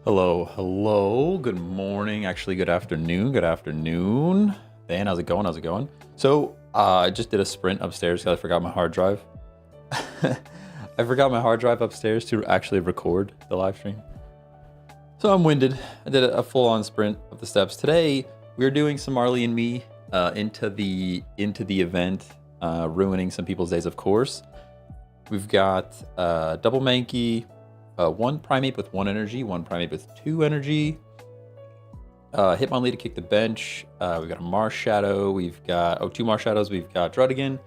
Hello, hello, good morning, actually good afternoon. Dan, how's it going? So, I just did a sprint upstairs because I forgot my hard drive. I forgot my hard drive upstairs to actually record the live stream. So I'm winded. I did a full-on sprint of the steps. Today, we're doing some Marley and me into the event, ruining some people's days, of course. We've got double Mankey, one Primate with 1 energy, one Primate with 2 energy. Hitmonlee to kick the bench. We've got a Marsh Shadow. We've got 2 Marsh Shadows. We've got Druddigan.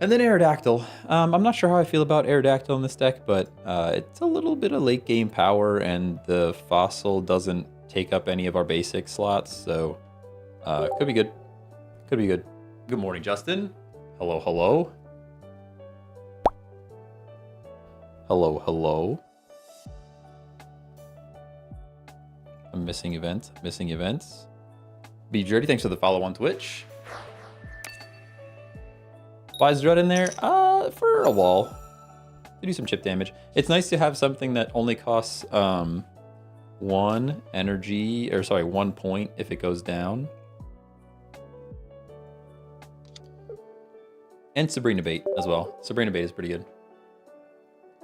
And then Aerodactyl. I'm not sure how I feel about Aerodactyl in this deck, but it's a little bit of late game power, and the Fossil doesn't take up any of our basic slots, so could be good. Could be good. Good morning, Justin. Hello, hello. Hello, hello. I'm missing events. Be Dirty, thanks for the follow on Twitch. Why is Drud in there? For a wall. To do some chip damage. It's nice to have something that only costs 1 point if it goes down. And Sabrina Bait as well. Sabrina Bait is pretty good.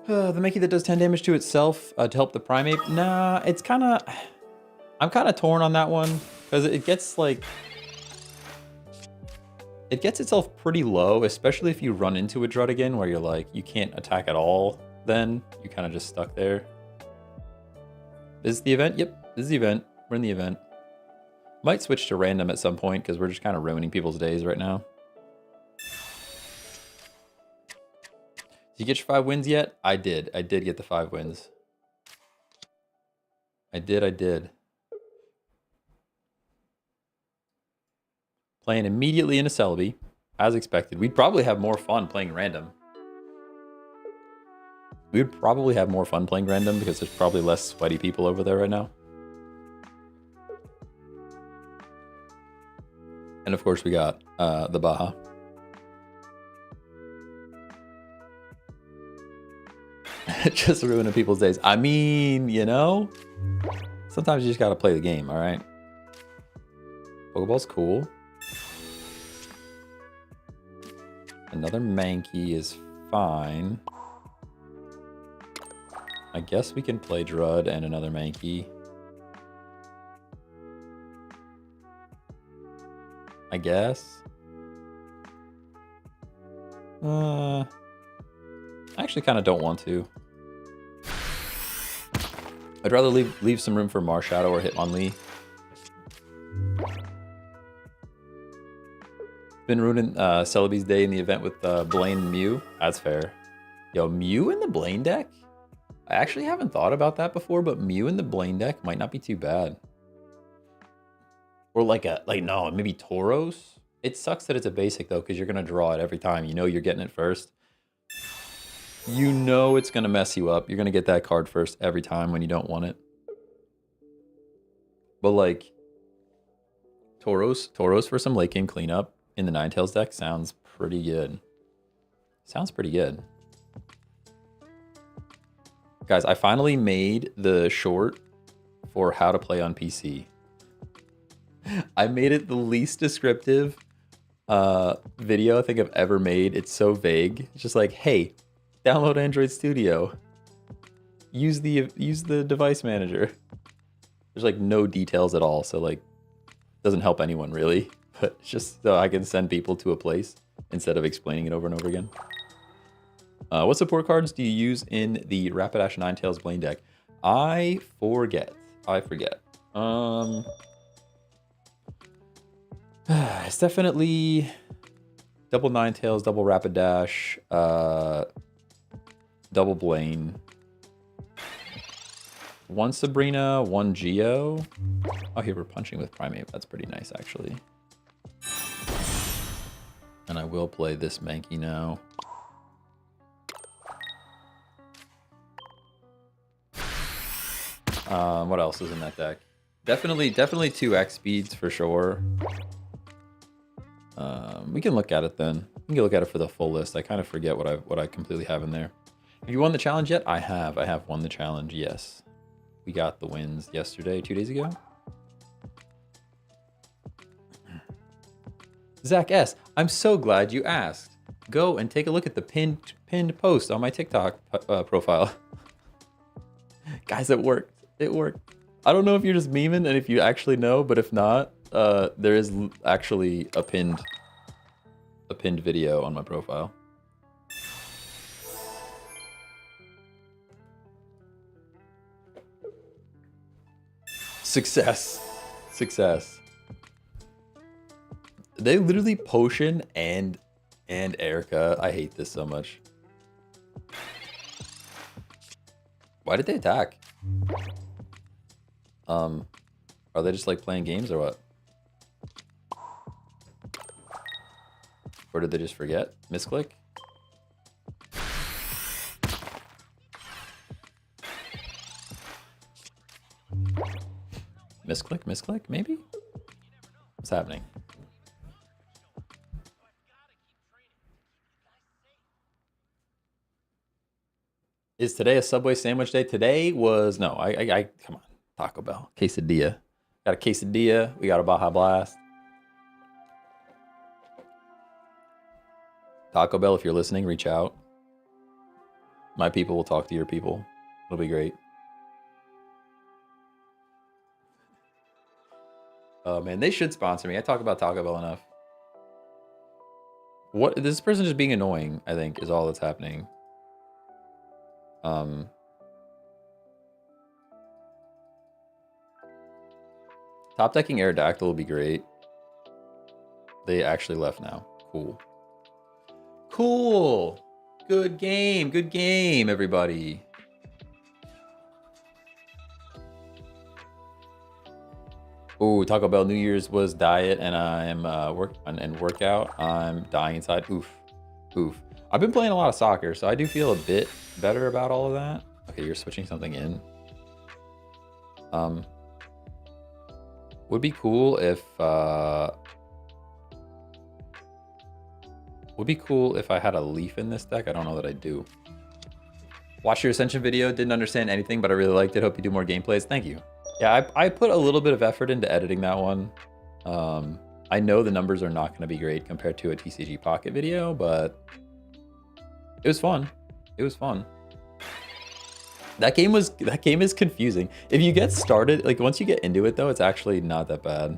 The Mankey that does 10 damage to itself to help the Primate. Nah, it's kind of... I'm kind of torn on that one. Because it gets, like... It gets itself pretty low, especially if you run into a Druddigan where you're like, you can't attack at all then. You kind of just stuck there. This is the event? Yep, this is the event. We're in the event. Might switch to random at some point because we're just kind of ruining people's days right now. Did you get your 5 wins yet? I did. I did get the 5 wins. I did. Playing immediately into Celebi, as expected. We'd probably have more fun playing random. We'd probably have more fun playing random because there's probably less sweaty people over there right now. And of course we got the Baja. Just ruining people's days. I mean, you know, sometimes you just gotta play the game, all right? Pokeball's cool. Another Mankey is fine. I guess we can play Drud and another Mankey. I guess. I actually kind of don't want to. I'd rather leave some room for Marsh Shadow or Hitmonlee. Been ruining Celebi's day in the event with Blaine and Mew. That's fair. Yo, Mew in the Blaine deck? I actually haven't thought about that before, but Mew in the Blaine deck might not be too bad. Or no, maybe Tauros? It sucks that it's a basic though, because you're gonna draw it every time. You know you're getting it first. You know it's gonna mess you up. You're gonna get that card first every time when you don't want it. But like Tauros for some late game cleanup in the Ninetales deck sounds pretty good. Sounds pretty good. Guys, I finally made the short for how to play on PC. I made it the least descriptive video I think I've ever made. It's so vague. It's just like, hey, download Android Studio. Use the device manager. There's like no details at all, so like doesn't help anyone really. But it's just so I can send people to a place instead of explaining it over and over again. What support cards do you use in the Rapidash Ninetales Blaine deck? I forget. It's definitely double Ninetales, double Rapidash, double Blaine. 1 Sabrina, 1 Geo. Oh, here we're punching with Primate. That's pretty nice, actually. And I will play this Mankey now. What else is in that deck? Definitely 2x speeds for sure. We can look at it then. We can look at it for the full list. I kind of forget what I completely have in there. Have you won the challenge yet? I have. I have won the challenge, yes. we got the wins yesterday, 2 days ago. Zach S, I'm so glad you asked. Go and take a look at the pinned post on my TikTok profile. Guys, it worked. It worked. I don't know if you're just memeing and if you actually know, but if not, there is actually a pinned video on my profile. Success. Success. They literally potion and Erica. I hate this so much. Why did they attack? Are they just like playing games or what? Or did they just forget? Misclick? Misclick, maybe? What's happening? Is today a Subway sandwich day? Today was, no, I come on, Taco Bell. Quesadilla. Got a quesadilla, we got a Baja Blast. Taco Bell, if you're listening, reach out. My people will talk to your people. It'll be great. Oh man, they should sponsor me. I talk about Taco Bell enough. What, this person just being annoying, I think, is all that's happening. Top decking Aerodactyl will be great. They actually left now. Cool. Cool. Good game, everybody. Oh, Taco Bell New Year's was diet, and I'm workout. I'm dying inside. Oof. I've been playing a lot of soccer, so I do feel a bit better about all of that. Okay, you're switching something in. Would be cool if I had a leaf in this deck. I don't know that I do. Watched your Ascension video, didn't understand anything, but I really liked it. Hope you do more gameplays. Thank you. Yeah, I put a little bit of effort into editing that one. I know the numbers are not going to be great compared to a TCG Pocket video, but it was fun. It was fun. That game is confusing. If you get started, like once you get into it though, it's actually not that bad.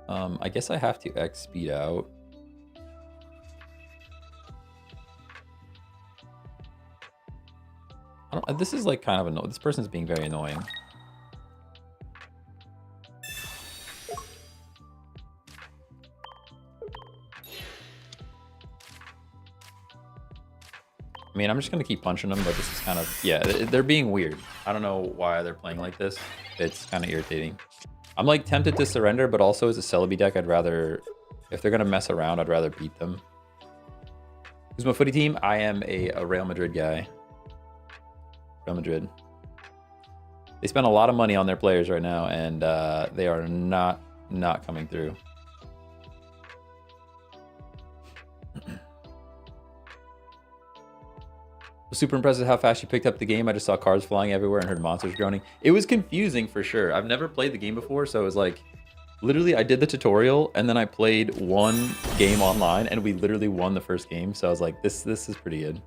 I guess I have to X speed out. This is like kind of annoying. This person's being very annoying. I mean, I'm just going to keep punching them, but this is kind of, yeah, they're being weird. I don't know why they're playing like this. It's kind of irritating. I'm like tempted to surrender, but also as a Celebi deck, I'd rather, if they're going to mess around, I'd rather beat them. Who's my footy team? I am a Real Madrid guy. Real Madrid. They spend a lot of money on their players right now, and they are not coming through. Super impressive how fast you picked up the game. I just saw cards flying everywhere and heard monsters groaning. It was confusing for sure. I've never played the game before, so it was like, literally I did the tutorial and then I played one game online and we literally won the first game. So I was like, this is pretty good.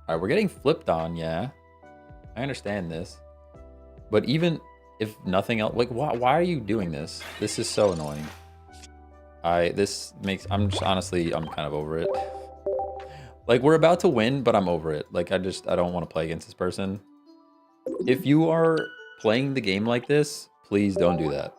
All right, we're getting flipped on, yeah. I understand this. But even if nothing else, like why are you doing this? This is so annoying. I'm honestly, I'm kind of over it. Like, we're about to win, but I'm over it. Like, I don't want to play against this person. If you are playing the game like this, please don't do that.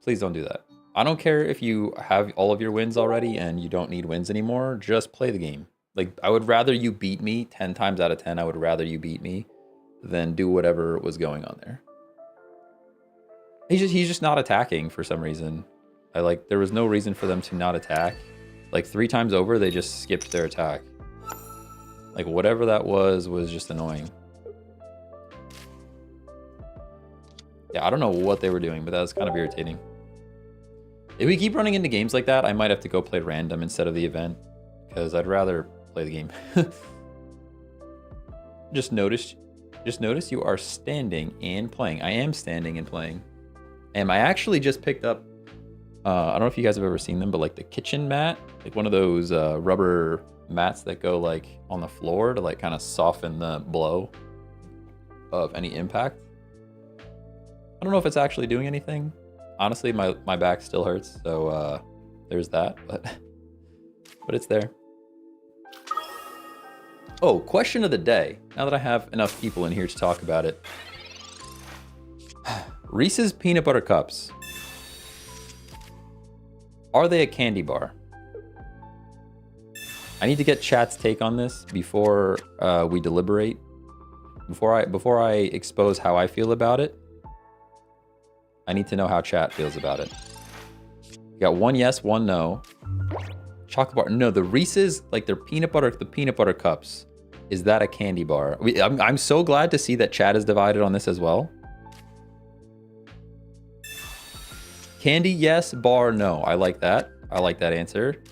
Please don't do that. I don't care if you have all of your wins already and you don't need wins anymore. Just play the game. Like, I would rather you beat me 10 times out of 10. I would rather you beat me than do whatever was going on there. He's just not attacking for some reason. There was no reason for them to not attack. Like 3 times over, they just skipped their attack. Like whatever that was just annoying. Yeah, I don't know what they were doing, but that was kind of irritating. If we keep running into games like that, I might have to go play random instead of the event, because I'd rather play the game. Just notice you are standing and playing. I am standing and playing. And I actually just picked up, I don't know if you guys have ever seen them, but like the kitchen mat, like one of those rubber mats that go like on the floor to like kind of soften the blow of any impact. I don't know if it's actually doing anything. Honestly, my back still hurts, so there's that, but it's there. Oh, question of the day. Now that I have enough people in here to talk about it. Reese's Peanut Butter Cups. Are they a candy bar? I need to get chat's take on this before we deliberate. Before I expose how I feel about it. I need to know how chat feels about it. You got one yes, one no. Chocolate bar. No, the Reese's, like their peanut butter, the peanut butter cups. Is that a candy bar? I'm so glad to see that chat is divided on this as well. Candy, yes. Bar, no. I like that. I like that answer.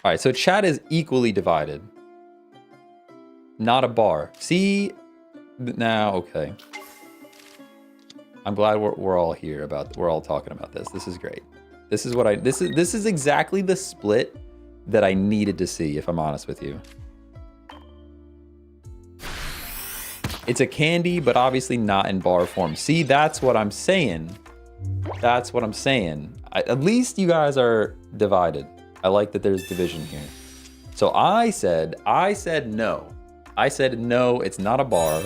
All right, so chat is equally divided. Not a bar. See, now, okay. I'm glad we're all here about, we're all talking about this. This is great. This is what this is exactly the split that I needed to see, if I'm honest with you. It's a candy, but obviously not in bar form. See, that's what I'm saying. That's what I'm saying. At least you guys are divided. I like that there's division here. So I said no. I said no, it's not a bar.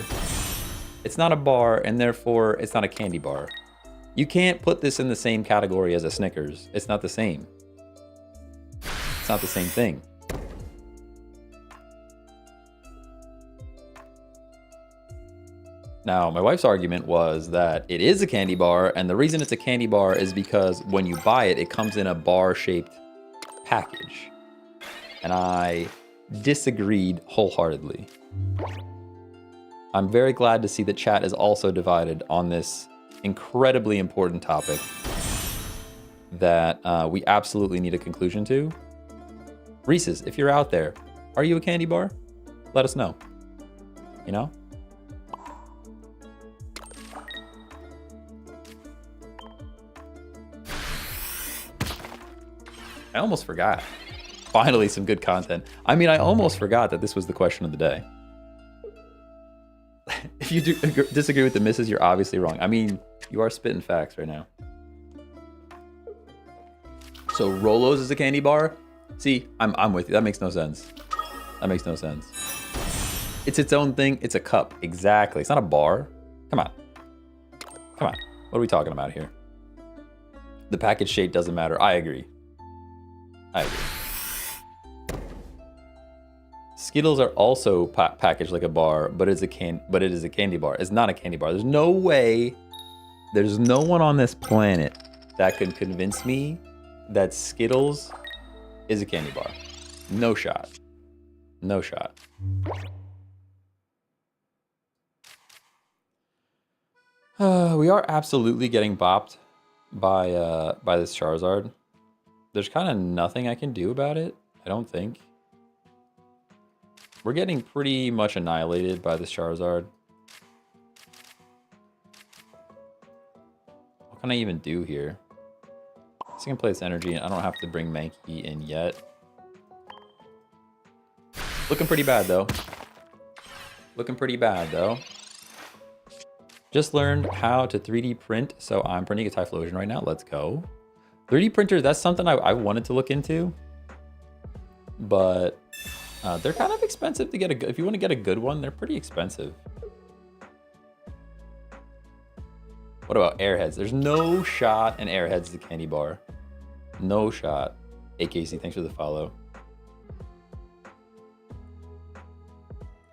It's not a bar, and therefore it's not a candy bar. You can't put this in the same category as a Snickers. It's not the same. It's not the same thing. Now, my wife's argument was that it is a candy bar, and the reason it's a candy bar is because when you buy it, it comes in a bar-shaped package. And I disagreed wholeheartedly. I'm very glad to see that chat is also divided on this incredibly important topic that we absolutely need a conclusion to. Reese's, if you're out there, are you a candy bar? Let us know. You know? I almost forgot. Finally, some good content. I mean, I almost forgot that this was the question of the day. If you disagree with the misses, you're obviously wrong. I mean, you are spitting facts right now. So Rolos is a candy bar? See, I'm with you. That makes no sense. That makes no sense. It's its own thing. It's a cup. Exactly. It's not a bar. Come on. Come on. What are we talking about here? The package shape doesn't matter. I agree. I agree. Skittles are also packaged like a bar, but it is a candy bar. It's not a candy bar. There's no way, there's no one on this planet that can convince me that Skittles is a candy bar. No shot. No shot. We are absolutely getting bopped by this Charizard. There's kind of nothing I can do about it, I don't think. We're getting pretty much annihilated by this Charizard. What can I even do here? I can play this energy, and I don't have to bring Mankey in yet. Looking pretty bad, though. Looking pretty bad, though. Just learned how to 3D print, so I'm printing a Typhlosion right now. Let's go. 3D printers, that's something I wanted to look into. But they're kind of expensive to get a good... If you want to get a good one, they're pretty expensive. What about Airheads? There's no shot in Airheads the candy bar. No shot. Hey, Casey, thanks for the follow.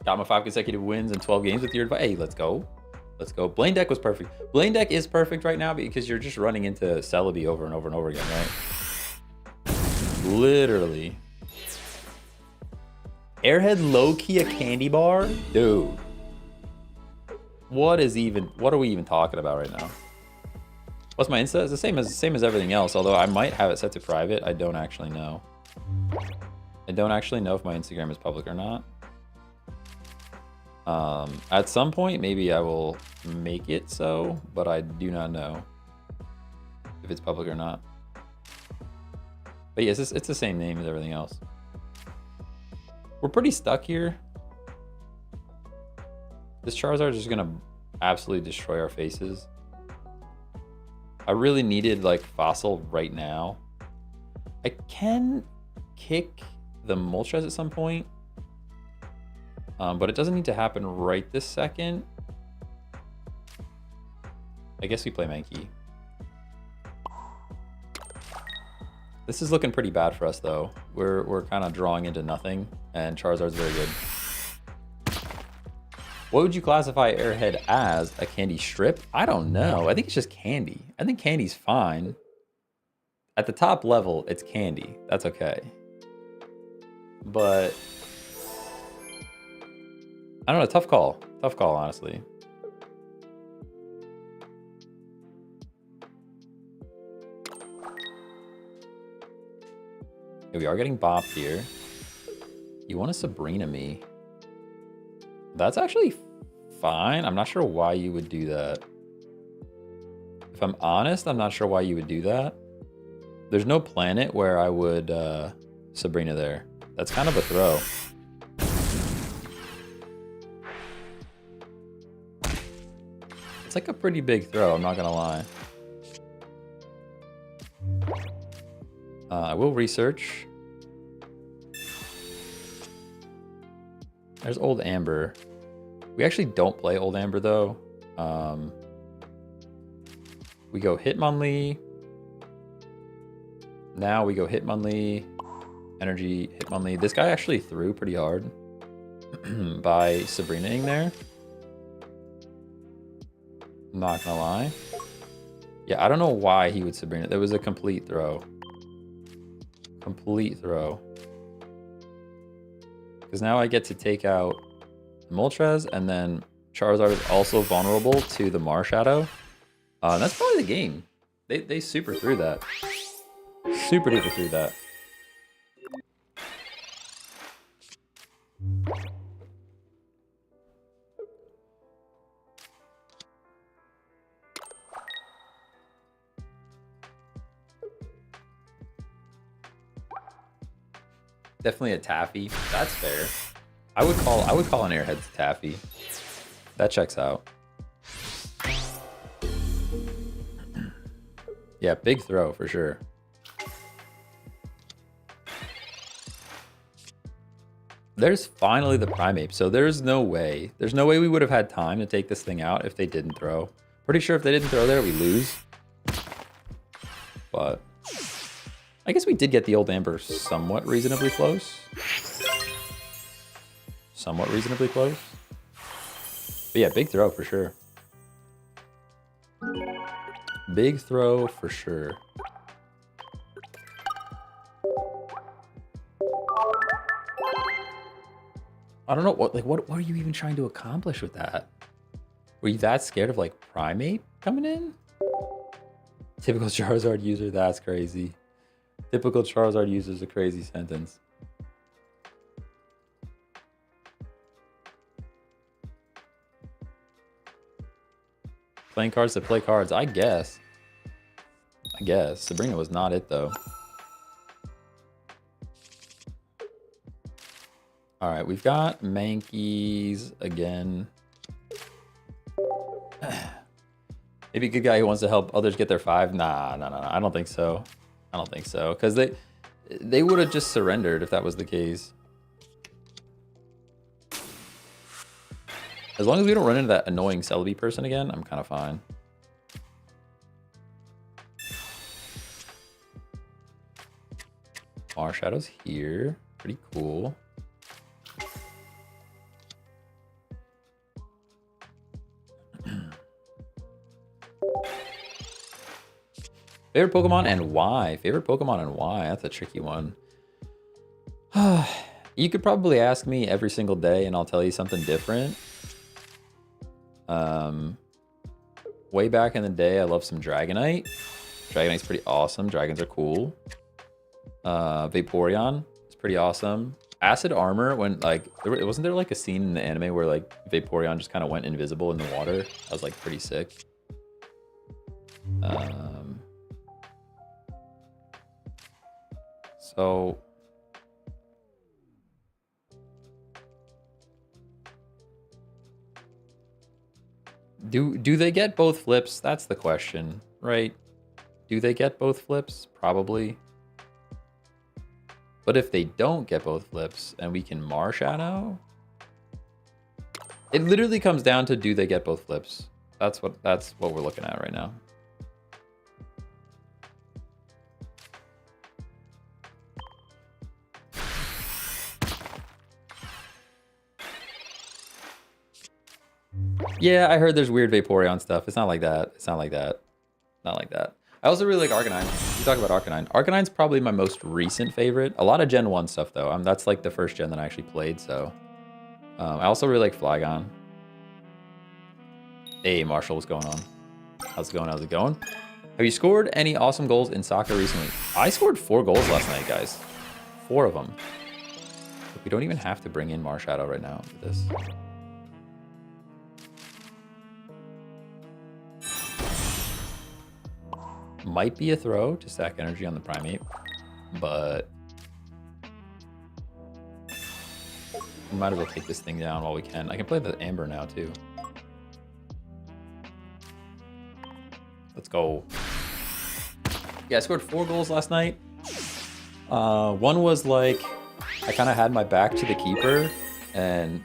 Got my 5 consecutive wins in 12 games with your advice. Hey, let's go. Let's go. Blaine Deck was perfect. Blaine Deck is perfect right now because you're just running into Celebi over and over and over again, right? Literally. Airhead low-key a candy bar? Dude. What are we even talking about right now? What's my Insta? It's the same as everything else, although I might have it set to private. I don't actually know. I don't actually know if my Instagram is public or not. At some point, maybe I will make it so, but I do not know if it's public or not. But yes, it's the same name as everything else. We're pretty stuck here. This Charizard is just gonna absolutely destroy our faces. I really needed like Fossil right now. I can kick the Moltres at some point, but it doesn't need to happen right this second. I guess we play Mankey. This is looking pretty bad for us though. We're kind of drawing into nothing, and Charizard's very good. What would you classify Airhead as? A candy strip? I don't know. I think it's just candy. I think candy's fine. At the top level, it's candy. That's okay. But I don't know. Tough call. Tough call, honestly. Okay, we are getting bopped here. You want to Sabrina me? That's actually fine. I'm not sure why you would do that. If I'm honest, I'm not sure why you would do that. There's no planet where I would Sabrina there. That's kind of a throw. It's like a pretty big throw, I'm not gonna lie. I will research. There's Old Amber. We actually don't play Old Amber though. We go Hitmonlee. Now we go Hitmonlee. Energy Hitmonlee. This guy actually threw pretty hard by Sabrina-ing there. I'm not gonna lie. Yeah, I don't know why he would Sabrina. That was a complete throw. Complete throw. Because now I get to take out Moltres, and then Charizard is also vulnerable to the Marshadow. That's probably the game. They super threw that. Super duper threw that. Definitely a Taffy. That's fair. I would call an Airhead Taffy. That checks out. Yeah, big throw for sure. There's finally the Primeape, so there's no way we would have had time to take this thing out if they didn't throw. Pretty sure if they didn't throw there, we lose. But I guess we did get the Old Amber somewhat reasonably close. Somewhat reasonably close. But yeah, big throw for sure. Big throw for sure. I don't know what are you even trying to accomplish with that? Were you that scared of like Primeape coming in? Typical Charizard user, that's crazy. Typical Charizard user is a crazy sentence. Playing cards to play cards, I guess. Sabrina was not it though. All right, we've got Mankeys again. Maybe a good guy who wants to help others get their 5. Nah, I don't think so. I don't think so, because they would have just surrendered if that was the case. As long as we don't run into that annoying Celebi person again, I'm kind of fine. Marshadow's here. Pretty cool. Favorite Pokemon and why? Favorite Pokemon and why? That's a tricky one. You could probably ask me every single day and I'll tell you something different. Way back in the day, I love some Dragonite. Dragonite's pretty awesome. Dragons are cool. Vaporeon is pretty awesome. Acid Armor, when like, wasn't there like a scene in the anime where like Vaporeon just kind of went invisible in the water? That was like pretty sick. So do they get both flips? That's the question, right? Do they get both flips? Probably. But if they don't get both flips and we can Marshadow, it literally comes down to do they get both flips? That's what we're looking at right now. Yeah, I heard there's weird Vaporeon stuff. It's not like that. It's not like that. Not like that. I also really like Arcanine. We talk about Arcanine. Arcanine's probably my most recent favorite. A lot of Gen 1 stuff, though. That's like the first gen that I actually played, so. I also really like Flygon. Hey, Marshall, what's going on? How's it going? How's it going? Have you scored any awesome goals in soccer recently? I scored 4 goals last night, guys. 4 of them. We don't even have to bring in Marshadow right now for this. Might be a throw to stack energy on the Primate, but we might as well take this thing down while we can. I can play the Amber now too. Let's go. Yeah, I scored 4 goals last night. One was like, I kind of had my back to the keeper and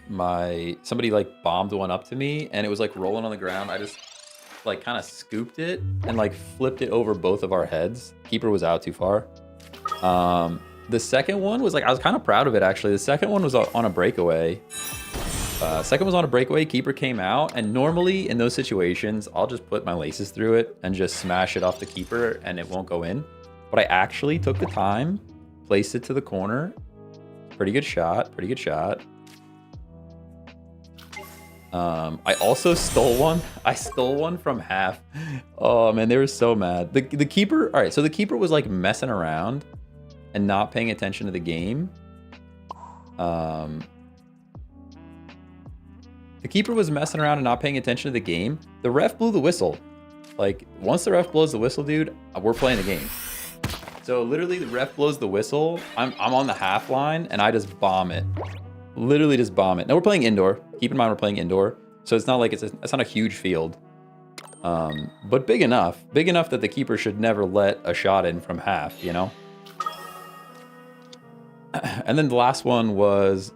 somebody like bombed one up to me and it was like rolling on the ground. I just like kind of scooped it and like flipped it over both of our heads. Keeper was out too far. The second one was like, I was kind of proud of it actually. The second one was on a breakaway. Second was on a breakaway, keeper came out, and normally in those situations, I'll just put my laces through it and just smash it off the keeper and it won't go in. But I actually took the time, placed it to the corner. Pretty good shot, pretty good shot. I also stole one. I stole one from half. Oh man, they were so mad. The keeper, all right, so the keeper was like messing around and not paying attention to the game. The keeper was messing around and not paying attention to the game. The ref blew the whistle. Like, once the ref blows the whistle, dude, we're playing the game. So literally the ref blows the whistle. I'm on the half line and I just bomb it. Literally just bomb it. Now we're playing indoor. Keep in mind we're playing indoor. So it's not like it's not a huge field. But big enough that the keeper should never let a shot in from half, you know? And then the last one was,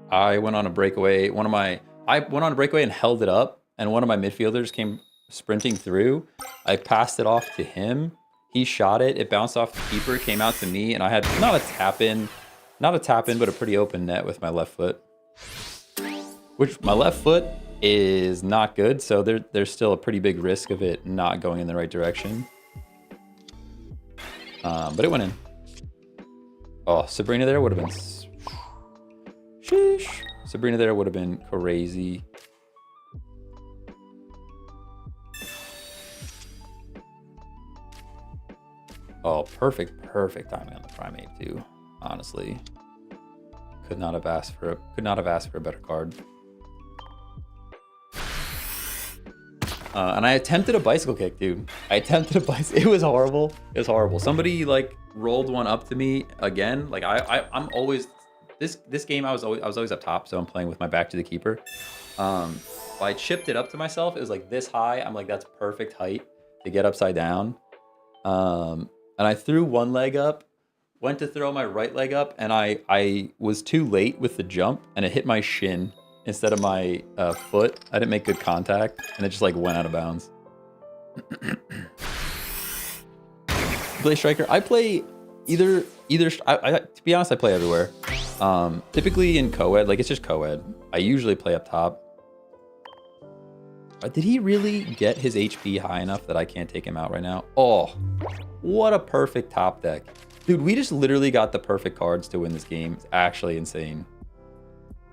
I went on a breakaway. I went on a breakaway and held it up, and one of my midfielders came sprinting through. I passed it off to him. He shot it. It bounced off the keeper, came out to me, and I had not a tap in, but a pretty open net with my left foot. Which my left foot is not good, so there's still a pretty big risk of it not going in the right direction. But it went in. Oh, Sabrina there would have been... Sheesh. Sabrina there would have been crazy. Oh, perfect timing on the Primate too. Honestly, could not have asked for a better card. And I attempted a bicycle kick, dude. It was horrible. It was horrible. Somebody like rolled one up to me again. Like I'm always this game. I was always up top, so I'm playing with my back to the keeper. I chipped it up to myself. It was like this high. I'm like, that's perfect height to get upside down. And I threw one leg up, went to throw my right leg up, and I was too late with the jump, and it hit my shin instead of my foot. I didn't make good contact, and it just like went out of bounds. Play striker. I play either. To be honest, I play everywhere. Typically in co-ed, like it's just co-ed. I usually play up top. Did he really get his HP high enough that I can't take him out right now? Oh, what a perfect top deck. Dude, we just literally got the perfect cards to win this game. It's actually insane.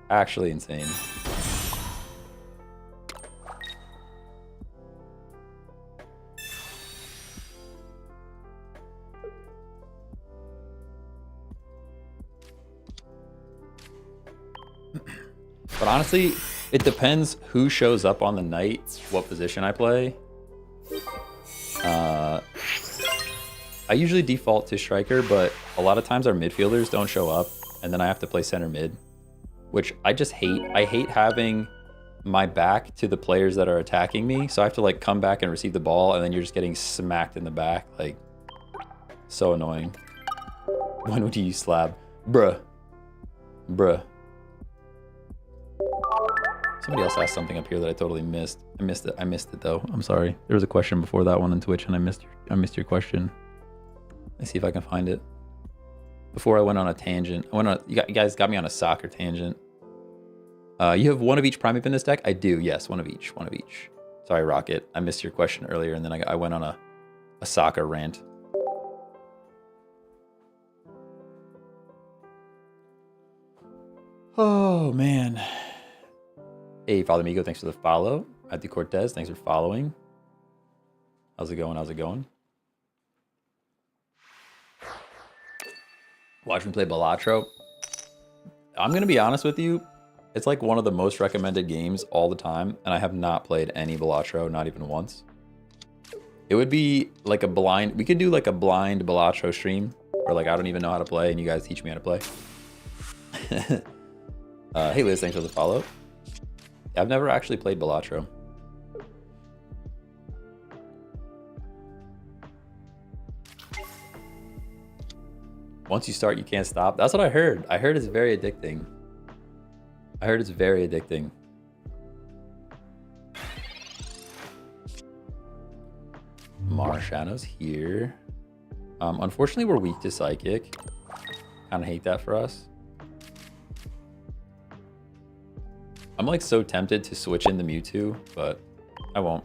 Actually insane. But honestly, it depends who shows up on the night, what position I play. I usually default to striker, but a lot of times our midfielders don't show up, and then I have to play center mid, which I just hate. I hate having my back to the players that are attacking me, so I have to like come back and receive the ball, and then you're just getting smacked in the back. Like, so annoying. When would you use slab? Bruh. Bruh. Somebody else asked something up here that I totally missed. I missed it though. I'm sorry. There was a question before that one on Twitch, and I missed your question. Let's see if I can find it. Before I went on a tangent, you guys got me on a soccer tangent. You have one of each Primate in this deck? I do, yes, one of each. Sorry, Rocket. I missed your question earlier, and then I went on a soccer rant. Oh, man. Hey, Father Migo, thanks for the follow. Matthew Cortez, thanks for following. How's it going? Watch me play Balatro. I'm going to be honest with you. It's like one of the most recommended games all the time, and I have not played any Balatro, not even once. It would be like a blind... We could do like a blind Balatro stream, where like I don't even know how to play, and you guys teach me how to play. Hey Liz, thanks for the follow. I've never actually played Balatro. Once you start, you can't stop. That's what I heard. I heard it's very addicting. Marshallow's here. Unfortunately, we're weak to Psychic. Kind of hate that for us. I'm like so tempted to switch into Mewtwo, but I won't.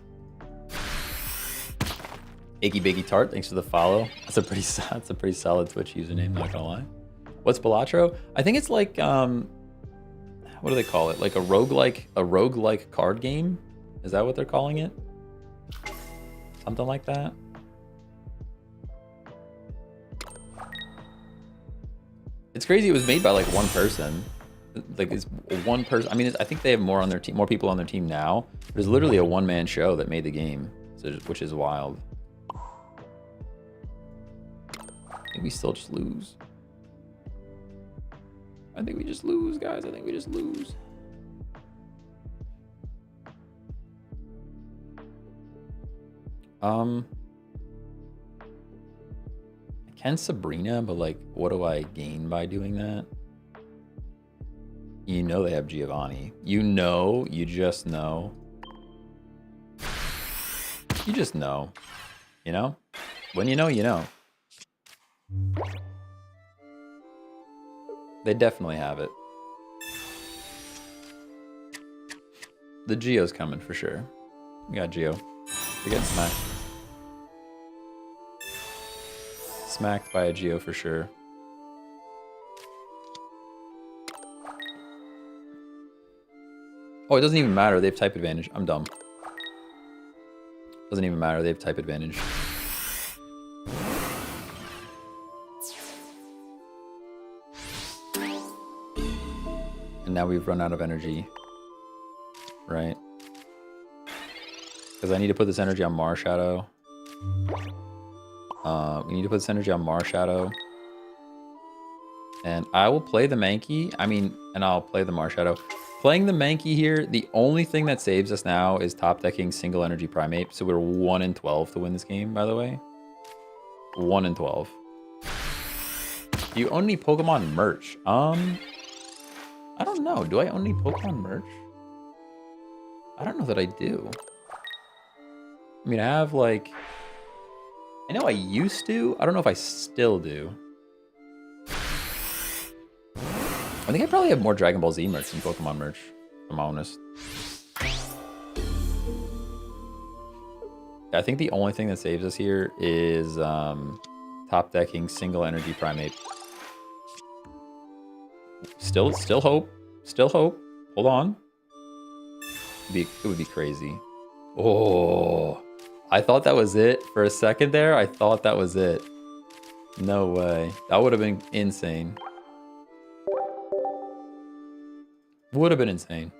Iggy Biggy Tart, thanks for the follow. That's a pretty solid Twitch username, not gonna lie. What's Balatro? I think it's like what do they call it? Like a roguelike card game? Is that what they're calling it? Something like that. It's crazy. It was made by like one person. Like it's one person. I mean, I think they have more on their team, more people on their team now. There's literally a one-man show that made the game, which is wild. I think we still just lose. I think we just lose, guys. I think we just lose. I can Sabrina, but like, what do I gain by doing that? You know they have Giovanni. You know, you just know. You just know. You know? When you know, you know. They definitely have it. The Geo's coming for sure. We got Geo. We're getting smacked. Smacked by a Geo for sure. Oh, it doesn't even matter. They have type advantage. I'm dumb. Doesn't even matter. They have type advantage. And now we've run out of energy. Right? Because I need to put this energy on Marshadow. We need to put this energy on Marshadow. And I will play the Mankey. And I'll play the Marshadow. Playing the Mankey here, the only thing that saves us now is top decking single energy Primate. So we're 1 in 12 to win this game, by the way. 1 in 12. Do you own any Pokemon merch? I don't know. Do I own any Pokemon merch? I don't know that I do. I mean, I have like... I know I used to. I don't know if I still do. I think I probably have more Dragon Ball Z merch than Pokemon merch, if I'm honest. I think the only thing that saves us here is top decking single energy Primate. Still hope. Still hope. Hold on. It would be crazy. Oh, I thought that was it. For a second there, I thought that was it. No way. That would have been insane. Would have been insane.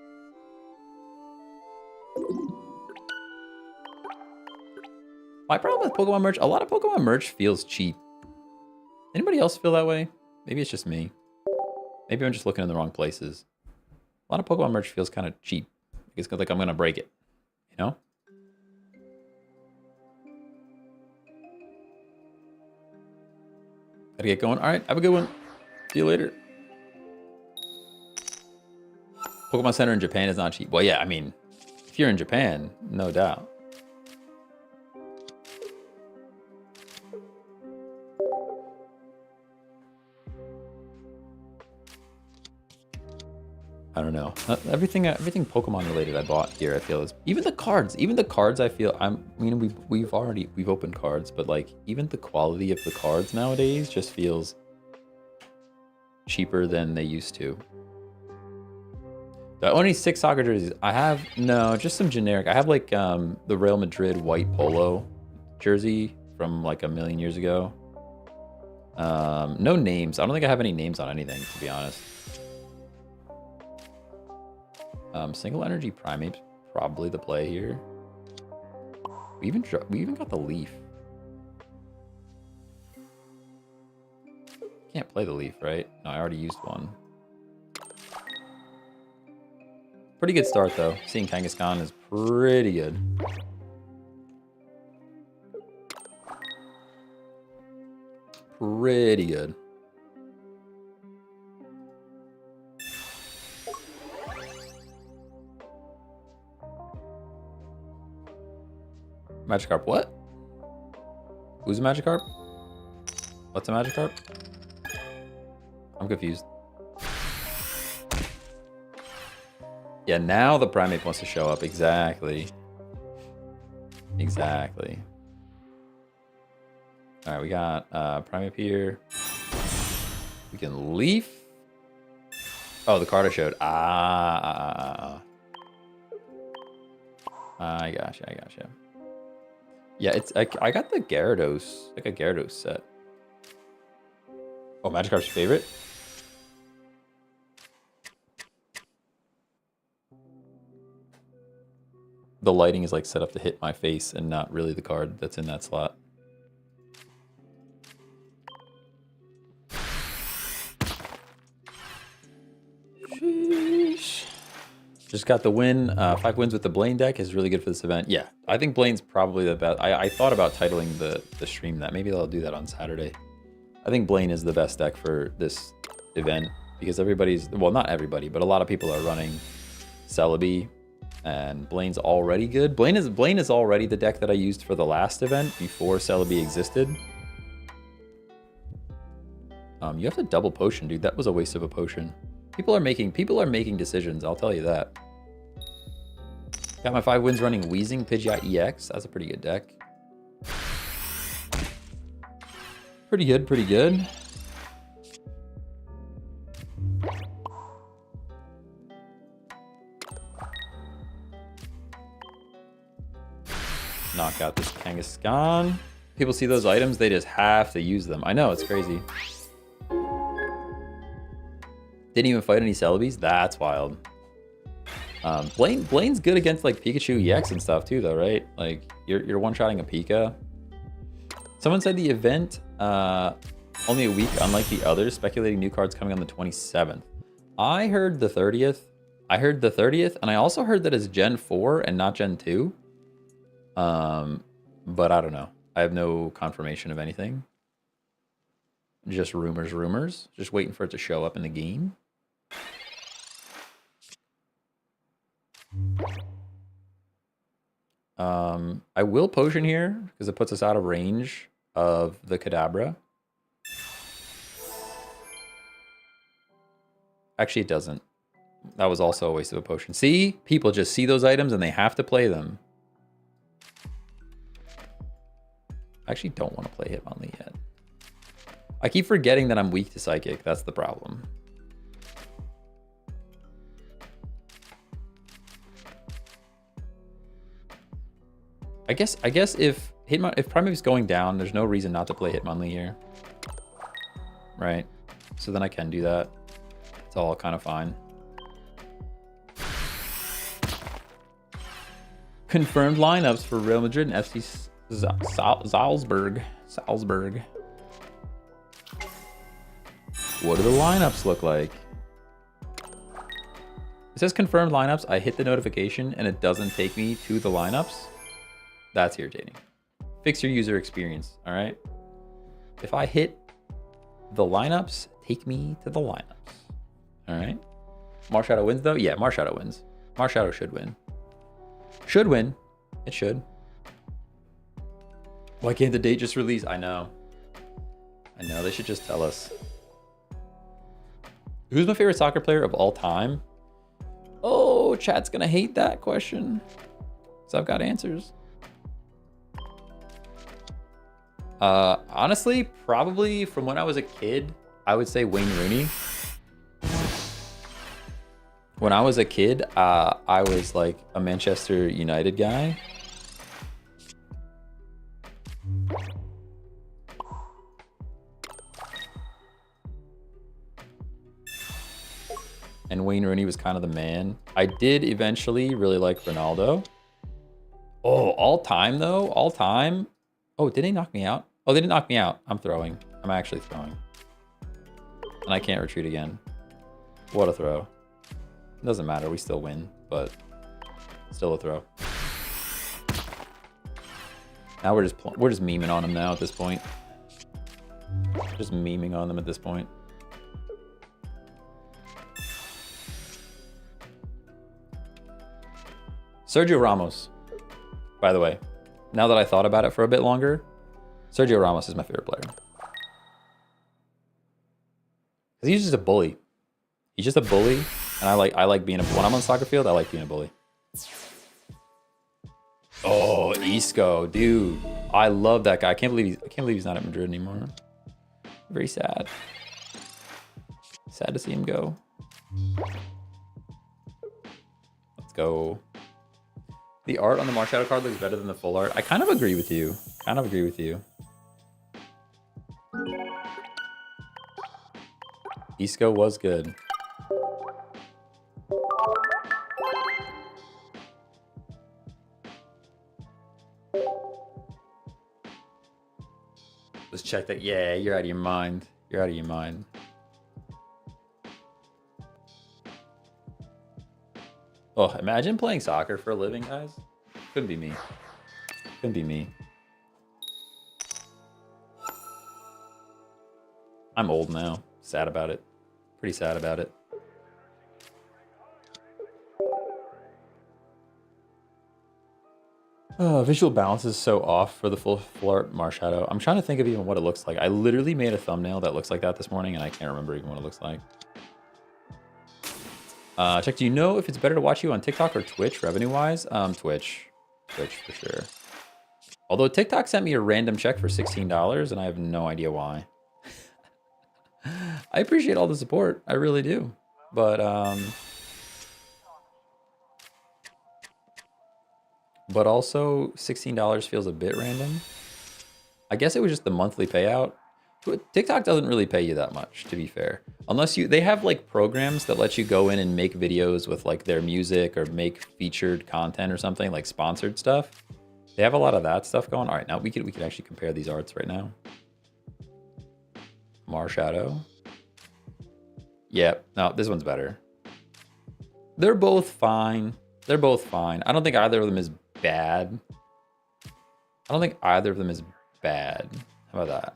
My problem with Pokemon merch, a lot of Pokemon merch feels cheap. Anybody else feel that way? Maybe it's just me. Maybe I'm just looking in the wrong places. A lot of Pokemon merch feels kind of cheap. It's like I'm going to break it, you know? Gotta get going. All right, have a good one. See you later. Pokemon Center in Japan is not cheap. Well, yeah, I mean, if you're in Japan, no doubt. I don't know. Everything Pokemon related I bought here, I feel is even the cards. I feel we've opened cards, but like even the quality of the cards nowadays just feels cheaper than they used to. Do I own any 6 soccer jerseys? I have just some generic. I have like the Real Madrid white polo jersey from like a million years ago. No names. I don't think I have any names on anything, to be honest. Single energy primate's probably the play here. We even got the leaf. Can't play the leaf, right? No, I already used one. Pretty good start though. Seeing Kangaskhan is pretty good. Pretty good. Magikarp, what? Who's a Magikarp? What's a Magikarp? I'm confused. Yeah, now the Primate wants to show up. Exactly. Exactly. All right, we got Primate here. We can Leaf. Oh, the card I showed. I gotcha. Yeah, it's I got the Gyarados, like a Gyarados set. Oh, Magikarp's favorite? The lighting is like set up to hit my face and not really the card that's in that slot. Sheesh. Just got the win. 5 wins with the Blaine deck is really good for this event. Yeah, I think Blaine's probably the best. I thought about titling the stream that. Maybe I'll do that on Saturday. I think Blaine is the best deck for this event because everybody's, well, not everybody, but a lot of people are running Celebi, and Blaine's already good. Blaine is already the deck that I used for the last event before Celebi existed. You have to double potion, dude. That was a waste of a potion. People are making decisions, I'll tell you that. Got my 5 wins running Weezing, Pidgeot EX. That's a pretty good deck. Pretty good. Knock out this Kangaskhan. People see those items, they just have to use them. I know, it's crazy. Didn't even fight any Celebes? That's wild. Blaine's good against like Pikachu EX and stuff too, though, right? Like you're one-shotting a Pika. Someone said the event only a week, unlike the others, speculating new cards coming on the 27th. I heard the 30th. And I also heard that it's Gen 4 and not Gen 2. But I don't know. I have no confirmation of anything. Just rumors. Just waiting for it to show up in the game. I will potion here because it puts us out of range of the Kadabra. Actually, it doesn't. That was also a waste of a potion. See? People just see those items and they have to play them. I actually don't want to play Hitmonlee yet. I keep forgetting that I'm weak to Psychic. That's the problem. I guess if Primate's going down, there's no reason not to play Hitmonlee here. Right? So then I can do that. It's all kind of fine. Confirmed lineups for Real Madrid and FC Salzburg. Salzburg. What do the lineups look like? It says confirmed lineups. I hit the notification and it doesn't take me to the lineups. That's irritating. Fix your user experience, all right? If I hit the lineups, take me to the lineups, all right? Marshadow wins though? Yeah, Marshadow wins. Marshadow should win. Should win. It should. Why can't the date just release? I know. I know, they should just tell us. Who's my favorite soccer player of all time? Oh, chat's gonna hate that question. So I've got answers. Honestly, probably from when I was a kid, I would say Wayne Rooney. When I was a kid, I was like a Manchester United guy. And Wayne Rooney was kind of the man. I did eventually really like Ronaldo. Oh, all time though, all time. Oh, did they knock me out? Oh, they didn't knock me out. I'm throwing. I'm actually throwing. And I can't retreat again. What a throw. It doesn't matter, we still win, but still a throw. Now we're just memeing on them now at this point. Just memeing on them at this point. Sergio Ramos, by the way, now that I thought about it for a bit longer, Sergio Ramos is my favorite player. Because he's just a bully. He's just a bully, and I like being when I'm on the soccer field, I like being a bully. Oh, Isco, dude. I love that guy. I can't believe he's not at Madrid anymore. Very sad. Sad to see him go. Let's go. The art on the Marshadow card looks better than the full art. I kind of agree with you. Kind of agree with you. Isco was good. Let's check that. Yeah, you're out of your mind. You're out of your mind. Oh, imagine playing soccer for a living, guys. Couldn't be me. Couldn't be me. I'm old now. Sad about it. Pretty sad about it. Oh, visual balance is so off for the full art Marshadow. I'm trying to think of even what it looks like. I literally made a thumbnail that looks like that this morning, and I can't remember even what it looks like. Check, do you know if it's better to watch you on TikTok or Twitch revenue-wise? Twitch for sure. Although TikTok sent me a random check for $16, and I have no idea why. I appreciate all the support, I really do. But also $16 feels a bit random. I guess it was just the monthly payout. TikTok doesn't really pay you that much, to be fair. Unless they have like programs that let you go in and make videos with like their music or make featured content or something, like sponsored stuff. They have a lot of that stuff going. All right, now we could actually compare these arts right now. Marshadow. Yep, no, this one's better. They're both fine. They're both fine. I don't think either of them is bad. I don't think either of them is bad. How about that?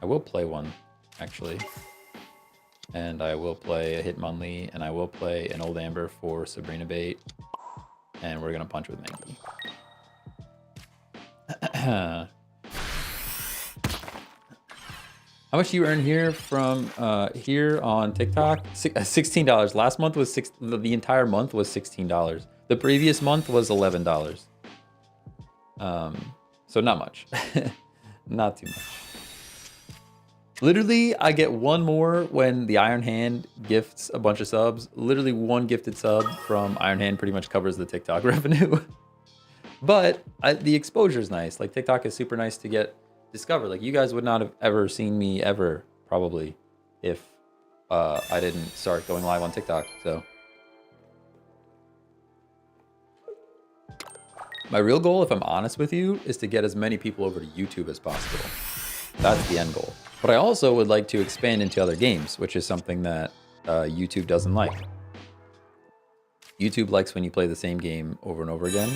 I will play one, actually. And I will play a Hitmonlee, and I will play an Old Amber for Sabrina Bait. And we're gonna punch with Mankey. How much do you earn here from here on TikTok? $16. Last month was the entire month was $16. The previous month was $11. So not much. Not too much. Literally, I get one more when the Iron Hand gifts a bunch of subs. Literally one gifted sub from Iron Hand pretty much covers the TikTok revenue. But the exposure is nice. Like TikTok is super nice to get discovered. Like you guys would not have ever seen me ever, probably, if I didn't start going live on TikTok, so. My real goal, if I'm honest with you, is to get as many people over to YouTube as possible. That's the end goal. But I also would like to expand into other games, which is something that YouTube doesn't like. YouTube likes when you play the same game over and over again,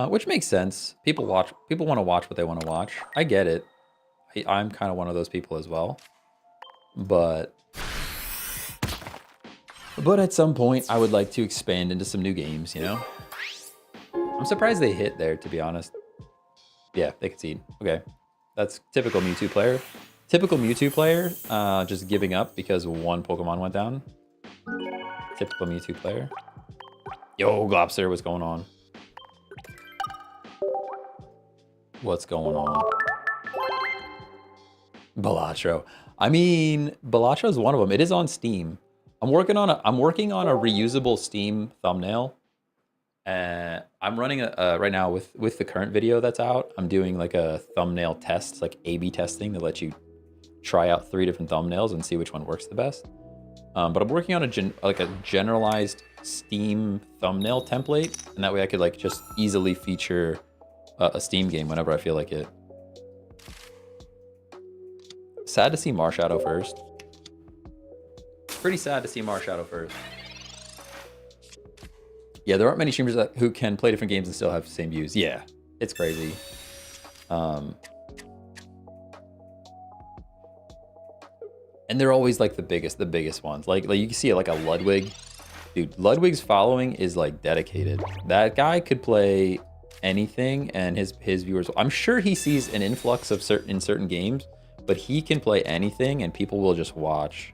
which makes sense. People want to watch what they want to watch. I get it. I'm kind of one of those people as well. But at some point, I would like to expand into some new games, you know? I'm surprised they hit there, to be honest. Yeah, they concede. Okay. That's typical Mewtwo player. Typical Mewtwo player, just giving up because one Pokemon went down. Typical Mewtwo player. Yo, Glopster, what's going on? What's going on? Balatro. I mean, Balatro is one of them. It is on Steam. I'm working on a reusable Steam thumbnail. I'm running right now with the current video that's out. I'm doing like a thumbnail test, like A/B testing, that lets you try out 3 different thumbnails and see which one works the best. But I'm working on a generalized Steam thumbnail template, and that way I could like just easily feature a Steam game whenever I feel like it. Sad to see Marshadow first. Pretty sad to see Marshadow first. Yeah, there aren't many streamers who can play different games and still have the same views. Yeah, it's crazy. And they're always like the biggest ones. Like you can see it like a Ludwig. Dude, Ludwig's following is like dedicated. That guy could play anything, and his viewers, I'm sure he sees an influx of certain games, but he can play anything and people will just watch.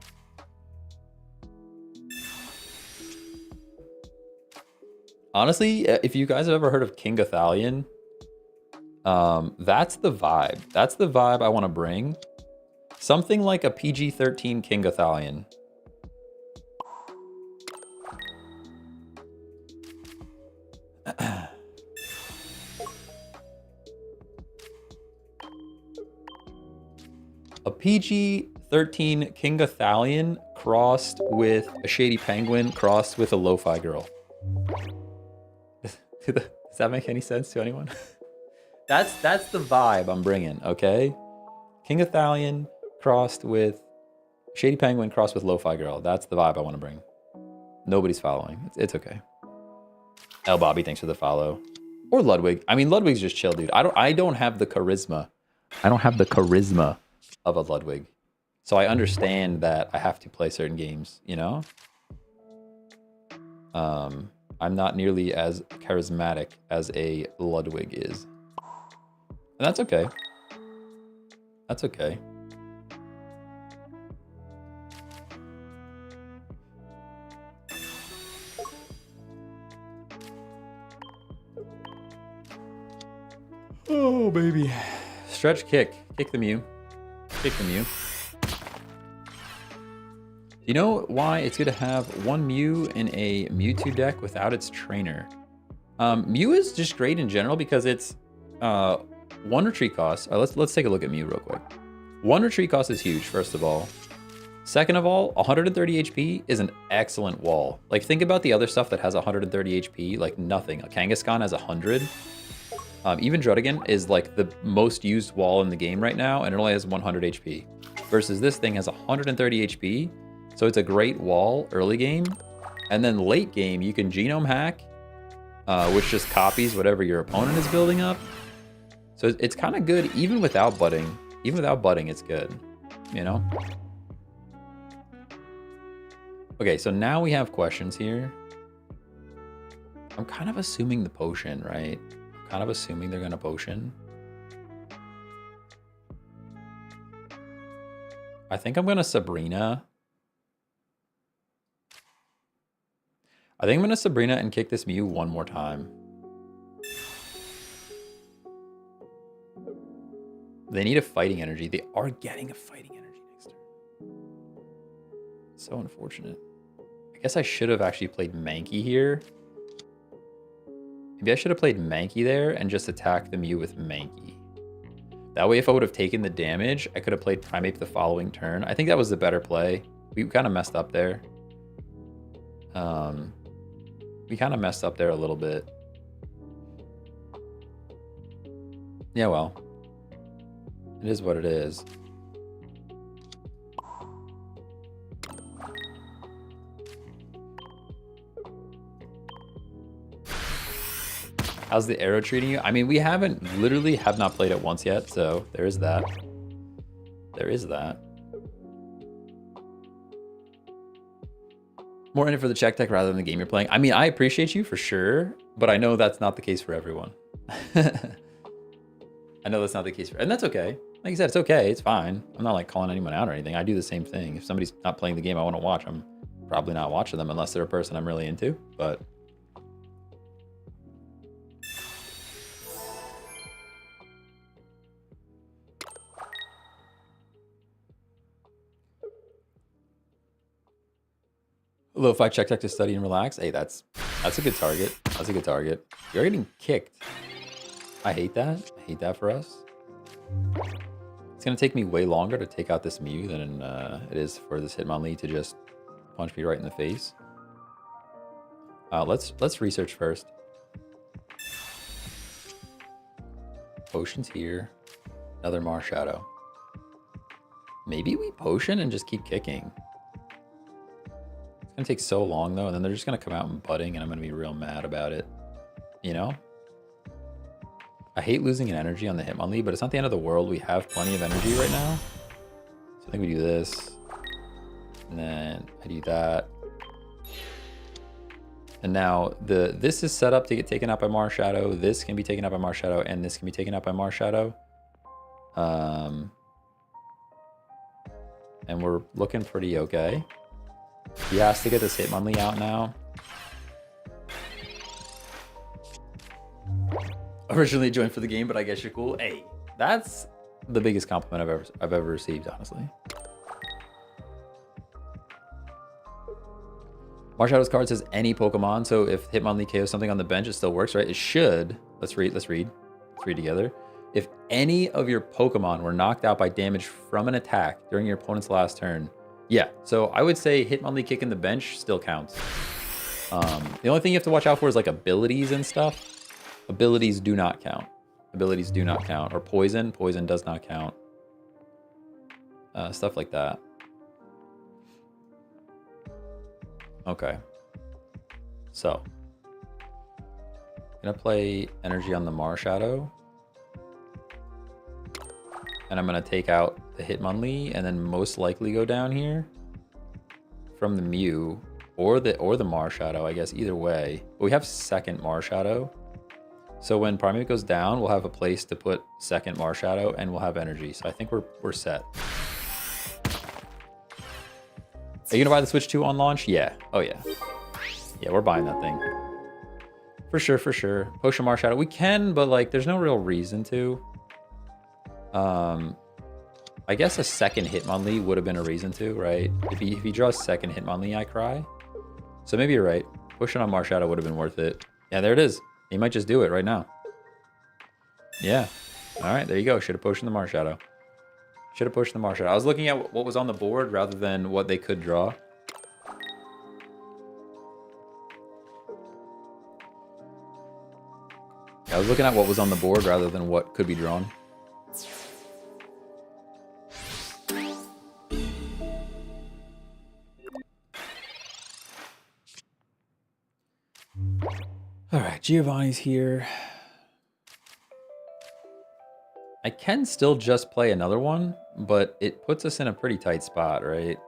Honestly, if you guys have ever heard of King Gothalion, that's the vibe. That's the vibe I want to bring. Something like a PG-13 King Gothalion. A PG-13 King Gothalion crossed with a Shady Penguin crossed with a Lo-Fi Girl. Does that make any sense to anyone? That's the vibe I'm bringing, okay? King Gothalion crossed with Shady Penguin crossed with Lo-Fi Girl. That's the vibe I want to bring. Nobody's following. It's okay. El Bobby, thanks for the follow. Or Ludwig. I mean, Ludwig's just chill, dude. I don't have the charisma. I don't have the charisma of a Ludwig. So I understand that I have to play certain games, you know? I'm not nearly as charismatic as a Ludwig is. And that's okay. That's okay. Oh, baby. Stretch kick. Kick the Mew. Kick the Mew. You know why it's good to have one Mew in a Mewtwo deck without its trainer? Mew is just great in general because it's 1 retreat cost. Let's take a look at Mew real quick. 1 retreat cost is huge, first of all. Second of all, 130 HP is an excellent wall. Like, think about the other stuff that has 130 HP, like nothing. Kangaskhan has 100. Even Druddigan is like the most used wall in the game right now, and it only has 100 HP. Versus this thing has 130 HP. So it's a great wall early game, and then late game you can genome hack, which just copies whatever your opponent is building up. So it's kind of good even without budding. Even without budding, it's good, you know? Okay, so now we have questions here. I'm kind of assuming the potion, right? I'm kind of assuming they're gonna potion. I think I'm gonna Sabrina. I think I'm gonna Sabrina and kick this Mew one more time. They need a fighting energy. They are getting a fighting energy next turn. So unfortunate. I guess I should have actually played Mankey here. Maybe I should have played Mankey there and just attacked the Mew with Mankey. That way, if I would have taken the damage, I could have played Primeape the following turn. I think that was the better play. We kind of messed up there. We kind of messed up there a little bit. Yeah, well. It is what it is. How's the arrow treating you? I mean, we literally have not played it once yet, so there is that. There is that. More in it for the check tech rather than the game you're playing. I mean, I appreciate you for sure, but I know that's not the case for everyone. I know that's not the case and that's okay. Like I said, it's okay, it's fine. I'm not like calling anyone out or anything. I do the same thing. If somebody's not playing the game I want to watch, I'm probably not watching them unless they're a person I'm really into, but. Lo-fi check tech to study and relax. Hey, that's a good target. That's a good target. You're getting kicked. I hate that. I hate that for us. It's gonna take me way longer to take out this Mew than it is for this Hitmonlee to just punch me right in the face. Let's research first. Potions here. Another Marshadow. Maybe we potion and just keep kicking. It's gonna take so long though, and then they're just gonna come out and budding, and I'm gonna be real mad about it. You know? I hate losing an energy on the Hitmonlee, but it's not the end of the world. We have plenty of energy right now. So I think we do this. And then I do that. And now this is set up to get taken out by Marshadow. This can be taken out by Marshadow, and this can be taken out by Marshadow. And we're looking pretty okay. He has to get this Hitmonlee out now. Originally joined for the game, but I guess you're cool. Hey, that's the biggest compliment I've ever received, honestly. Marshadow's card says any Pokemon, so if Hitmonlee KOs something on the bench, it still works, right? It should. Let's read together. If any of your Pokemon were knocked out by damage from an attack during your opponent's last turn, yeah. So I would say Hitmonlee kicking the bench still counts. The only thing you have to watch out for is like abilities and stuff. Abilities do not count. Abilities do not count. Or poison. Poison does not count. Stuff like that. Okay. So. I'm going to play energy on the Marshadow. And I'm going to take out the Hitmonlee and then most likely go down here from the Mew or the Marshadow, I guess, either way. But we have second Marshadow. So when Primeape goes down, we'll have a place to put second Marshadow and we'll have energy. So I think we're set. Are you gonna buy the Switch 2 on launch? Yeah. Oh yeah. Yeah, we're buying that thing. For sure, for sure. Potion Marshadow. We can, but like there's no real reason to. I guess a second Hitmonlee would have been a reason to, right? If he draws second Hitmonlee, I cry. So maybe you're right. Pushing on Marshadow would have been worth it. Yeah, there it is. He might just do it right now. Yeah. All right, there you go. Should have pushed the Marshadow. Should have pushed the Marshadow. I was looking at what was on the board rather than what they could draw. I was looking at what was on the board rather than what could be drawn. All right, Giovanni's here. I can still just play another one, but it puts us in a pretty tight spot, right?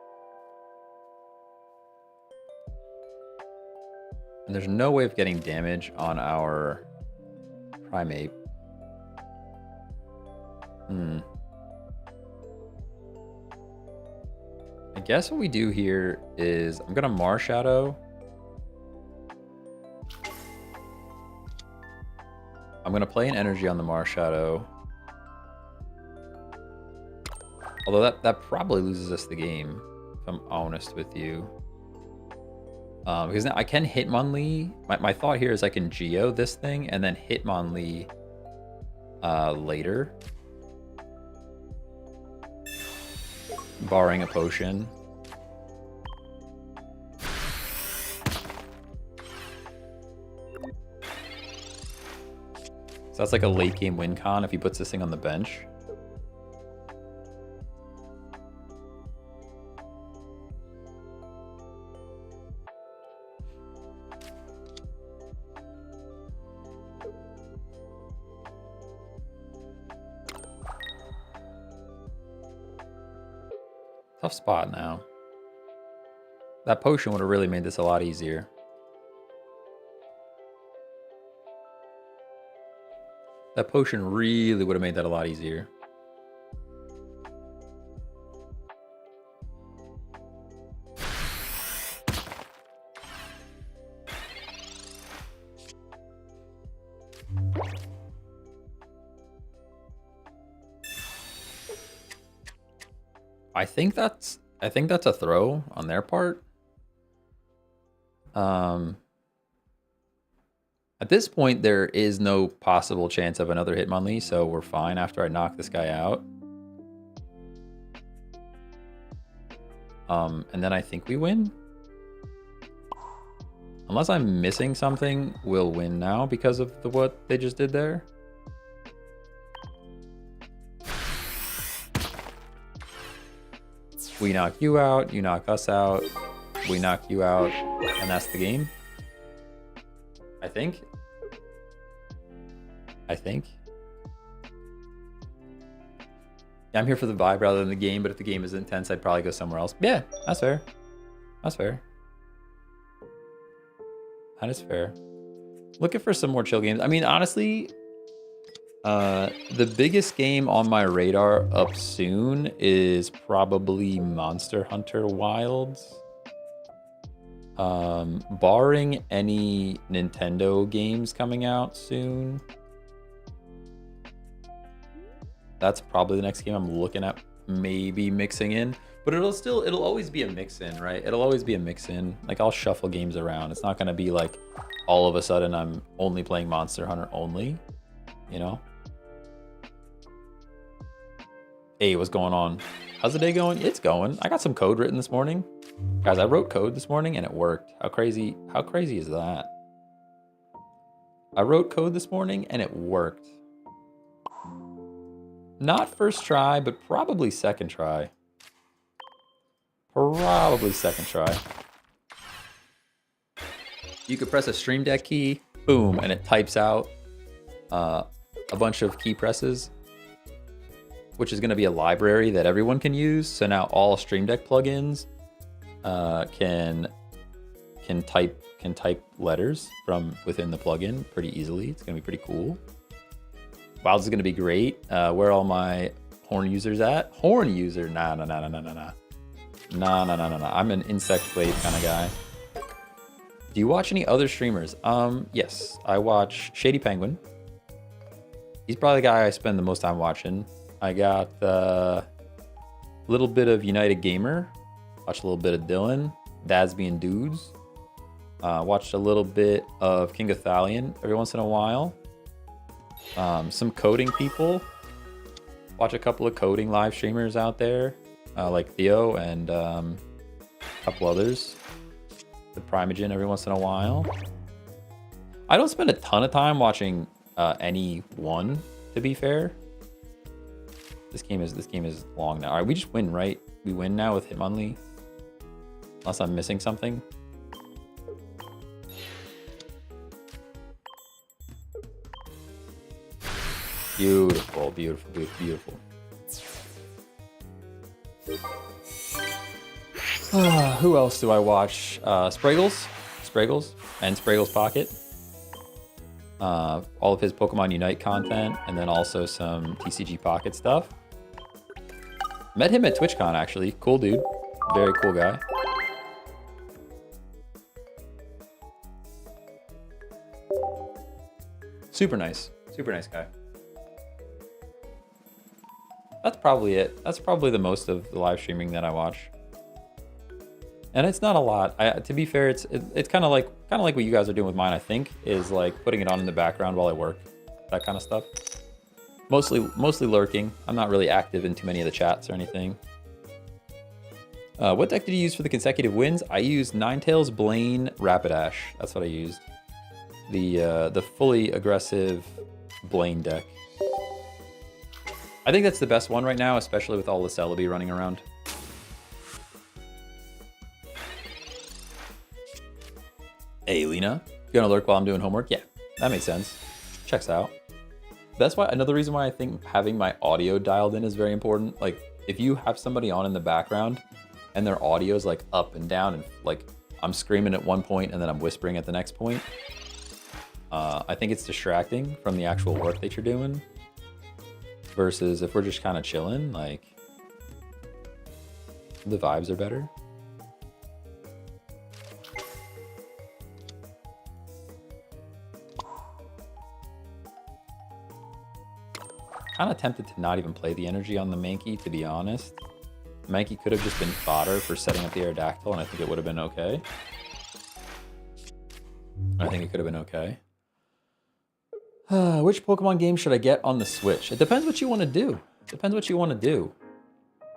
And there's no way of getting damage on our Primeape. I guess what we do here is I'm gonna Marshadow. I'm gonna play an energy on the Marshadow. Although that probably loses us the game, if I'm honest with you. Because now I can Hitmonlee. My thought here is I can Geo this thing and then Hitmonlee later. barring a potion. So that's like a late game win con if he puts this thing on the bench. Tough spot now. That potion would have really made this a lot easier. That potion really would have made that a lot easier. I think that's a throw on their part. At this point, there is no possible chance of another Hitmonlee, so we're fine after I knock this guy out. And then I think we win. Unless I'm missing something, we'll win now because of what they just did there. We knock you out, you knock us out, we knock you out, and that's the game. I think. Yeah, I'm here for the vibe rather than the game, but if the game is intense, I'd probably go somewhere else. Yeah, that's fair. That's fair. That is fair. Looking for some more chill games. I mean, honestly, the biggest game on my radar up soon is probably Monster Hunter Wilds. Barring any Nintendo games coming out soon, that's probably the next game I'm looking at maybe mixing in. But it'll always be a mix in, right? It'll always be a mix in. Like, I'll shuffle games around. It's not gonna be like all of a sudden I'm only playing Monster Hunter only, you know? Hey, what's going on? How's the day going? It's going. I got some code written this morning. Guys, I wrote code this morning and it worked. How crazy is that? I wrote code this morning and it worked. Not first try, but probably second try. Probably second try. You could press a Stream Deck key, boom, and it types out a bunch of key presses, which is going to be a library that everyone can use. So now all Stream Deck plugins can type letters from within the plugin pretty easily. It's going to be pretty cool. Wilds is going to be great. Where are all my horn users at? Horn user? Nah. I'm an insect blade kind of guy. Do you watch any other streamers? Yes, I watch Shady Penguin. He's probably the guy I spend the most time watching. I got a little bit of United Gamer. Watched a little bit of Dylan. Dadsby and Dudes. Watched a little bit of King of Thalion every once in a while. Some coding people. Watch a couple of coding live streamers out there. Like Theo and a couple others. The Primogen every once in a while. I don't spend a ton of time watching any one, to be fair. This game is long now. All right, we just win, right? We win now with Hitmonlee. Unless I'm missing something. Beautiful. Who else do I watch? Spraggles, and Spraggles Pocket. All of his Pokemon Unite content, and then also some TCG Pocket stuff. Met him at TwitchCon, actually. Cool dude. Very cool guy. Super nice guy. That's probably it. That's probably the most of the live streaming that I watch. And it's not a lot. To be fair, it's kind of like what you guys are doing with mine. I think is like putting it on in the background while I work, that kind of stuff. Mostly lurking. I'm not really active in too many of the chats or anything. What deck did you use for the consecutive wins? I used Ninetales, Blaine, Rapidash. That's what I used. The fully aggressive Blaine deck. I think that's the best one right now, especially with all the Celebi running around. Hey, Lena. You gonna lurk while I'm doing homework? Yeah, that makes sense. Checks out. That's why another reason why I think having my audio dialed in is very important. Like, if you have somebody on in the background and their audio is like up and down and like I'm screaming at one point and then I'm whispering at the next point, I think it's distracting from the actual work that you're doing. Versus if we're just kind of chilling, like the vibes are better. Kind of tempted to not even play the energy on the Mankey, to be honest. Mankey could have just been fodder for setting up the Aerodactyl, and I think it would have been okay. I think it could have been okay. Which Pokemon game should I get on the Switch? It depends what you want to do. Depends what you want to do.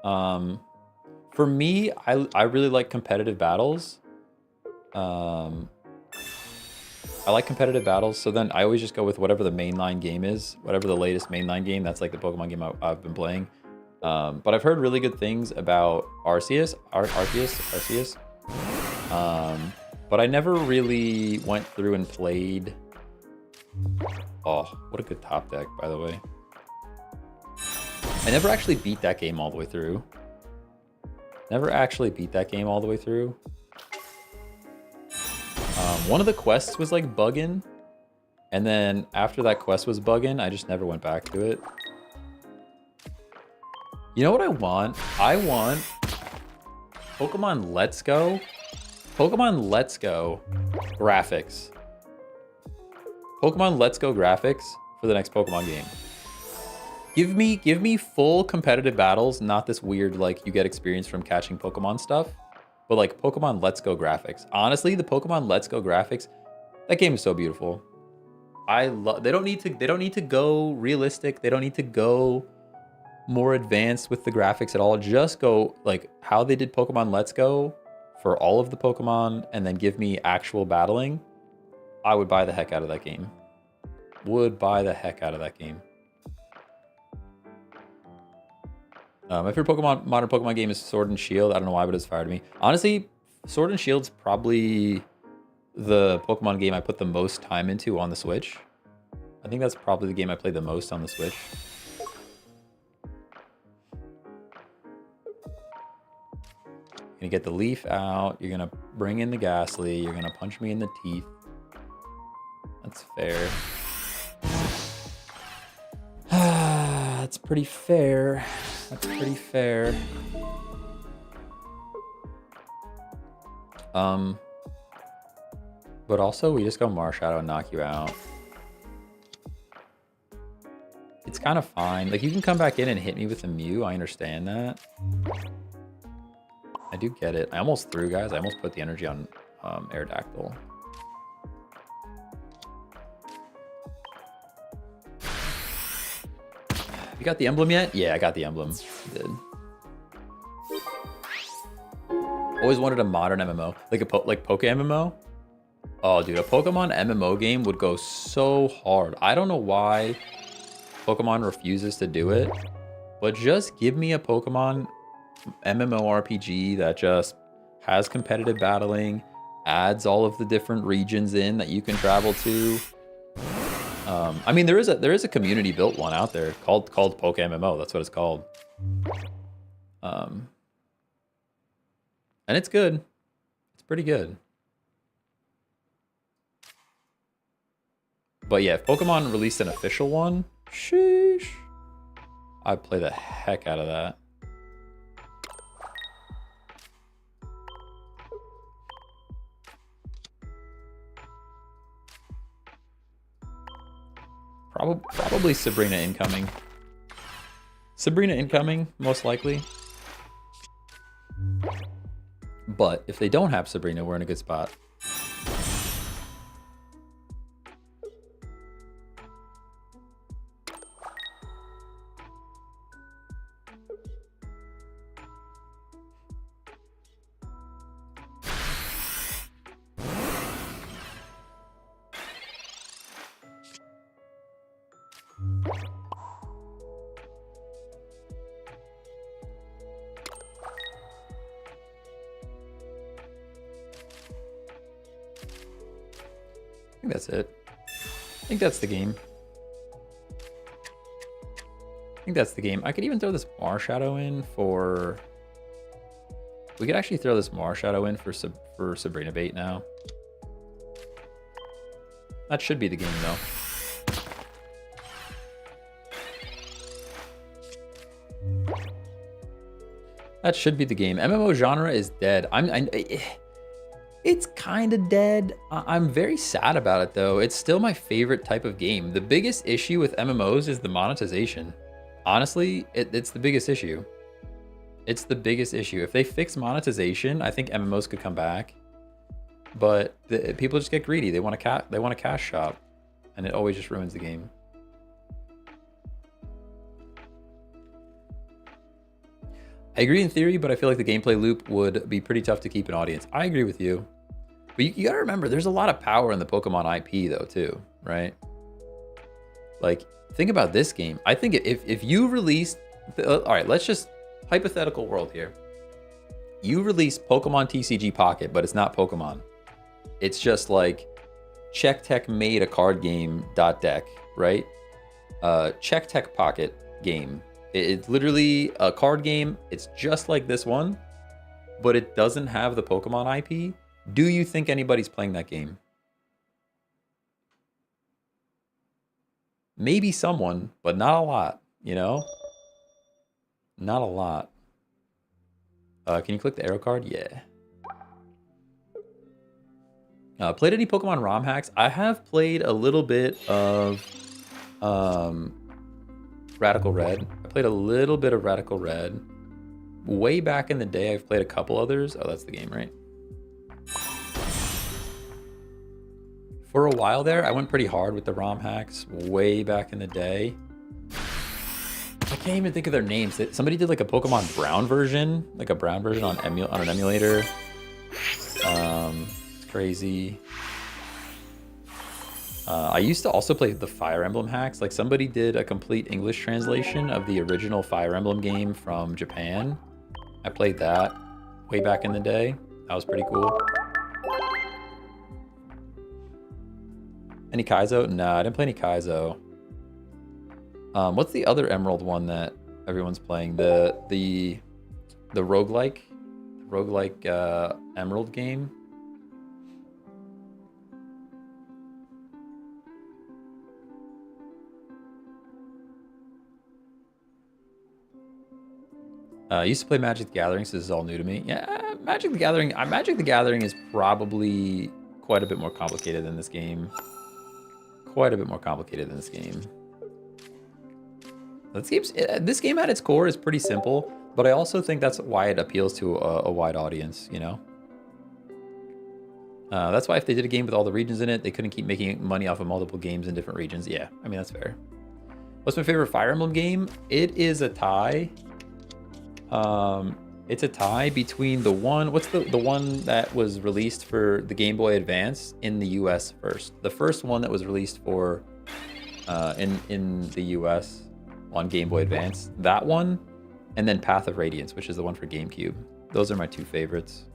For me, I really like competitive battles. I like competitive battles, so then I always just go with whatever the mainline game is, whatever the latest mainline game. That's like the Pokemon game I've been playing. But I've heard really good things about Arceus. But I never really went through and played. Oh, what a good top deck, by the way. I never actually beat that game all the way through. One of the quests was like bugging, and then after that quest was bugging, I just never went back to it. You know what I want? I want Pokemon Let's Go. Pokemon Let's Go graphics. Pokemon Let's Go graphics for the next Pokemon game. Give me full competitive battles, not this weird like you get experience from catching Pokemon stuff. But like Pokemon Let's Go graphics. Honestly, the Pokemon Let's Go graphics, that game is so beautiful. I love. They don't need to go realistic. They don't need to go more advanced with the graphics at all. Just go like how they did Pokemon Let's Go for all of the Pokemon, and then give me actual battling. I would buy the heck out of that game. My favorite modern Pokemon game is Sword and Shield. I don't know why, but it's fired me. Honestly, Sword and Shield's probably the Pokemon game I put the most time into on the Switch. I think that's probably the game I played the most on the Switch. You're gonna get the leaf out. You're gonna bring in the Ghastly. You're gonna punch me in the teeth. That's fair. That's pretty fair. But also we just go Marshadow and knock you out. It's kind of fine. Like you can come back in and hit me with a Mew. I understand that. I do get it. I almost threw, guys. I almost put the energy on Aerodactyl. You got the emblem yet? Yeah, I got the emblem. I did. Always wanted a modern MMO, like Poke MMO. Oh, dude, a Pokemon MMO game would go so hard. I don't know why Pokemon refuses to do it, but just give me a Pokemon MMORPG that just has competitive battling, adds all of the different regions in that you can travel to. I mean, there is a community built one out there called Poke MMO. That's what it's called. And it's good. It's pretty good. But yeah, if Pokemon released an official one, sheesh, I'd play the heck out of that. Probably Sabrina incoming. Sabrina incoming, most likely. But if they don't have Sabrina, we're in a good spot. think that's it. I think that's the game. I think that's the game. I could even throw this Marshadow in for... We could actually throw this Marshadow in for Sabrina bait now. That should be the game, though. That should be the game. MMO genre is dead. It's kind of dead. I'm very sad about it, though. It's still my favorite type of game. The biggest issue with MMOs is the monetization. Honestly, it's the biggest issue. It's the biggest issue. If they fix monetization, I think MMOs could come back. But people just get greedy. They want a cash shop, and it always just ruins the game. I agree in theory, but I feel like the gameplay loop would be pretty tough to keep an audience. I agree with you. But you gotta remember, there's a lot of power in the Pokemon IP though, too, right? Like, think about this game. I think if you released, all right, let's just, hypothetical world here. You release Pokemon TCG Pocket, but it's not Pokemon. It's just like, Check Tech made a card game .deck, right? Check Tech Pocket game. It's literally a card game. It's just like this one, but it doesn't have the Pokemon IP. Do you think anybody's playing that game? Maybe someone, but not a lot, you know? Not a lot. Can you click the arrow card? Yeah. Played any Pokemon ROM hacks? I have played a little bit of Radical Red. I played a little bit of Radical Red. Way back in the day, I've played a couple others. Oh, that's the game, right? For a while there, I went pretty hard with the ROM hacks way back in the day. I can't even think of their names. Somebody did like a Pokemon Brown version, like a brown version on an emulator. It's crazy. I used to also play the Fire Emblem hacks. Like somebody did a complete English translation of the original Fire Emblem game from Japan. I played that way back in the day. That was pretty cool. Any Kaizo? No, I didn't play any Kaizo. What's the other Emerald one that everyone's playing? The roguelike Emerald game. I used to play Magic the Gathering, so this is all new to me. Yeah, Magic the Gathering is probably quite a bit more complicated than this game. Quite a bit more complicated than this game. This game at its core is pretty simple, but I also think that's why it appeals to a wide audience, you know? That's why if they did a game with all the regions in it, they couldn't keep making money off of multiple games in different regions. Yeah, I mean, that's fair. What's my favorite Fire Emblem game? It is a tie. It's a tie between the one, what's the one that was released for the Game Boy Advance in the US first. The first one that was released for in the US on Game Boy Advance. That one, and then Path of Radiance, which is the one for GameCube. Those are my two favorites.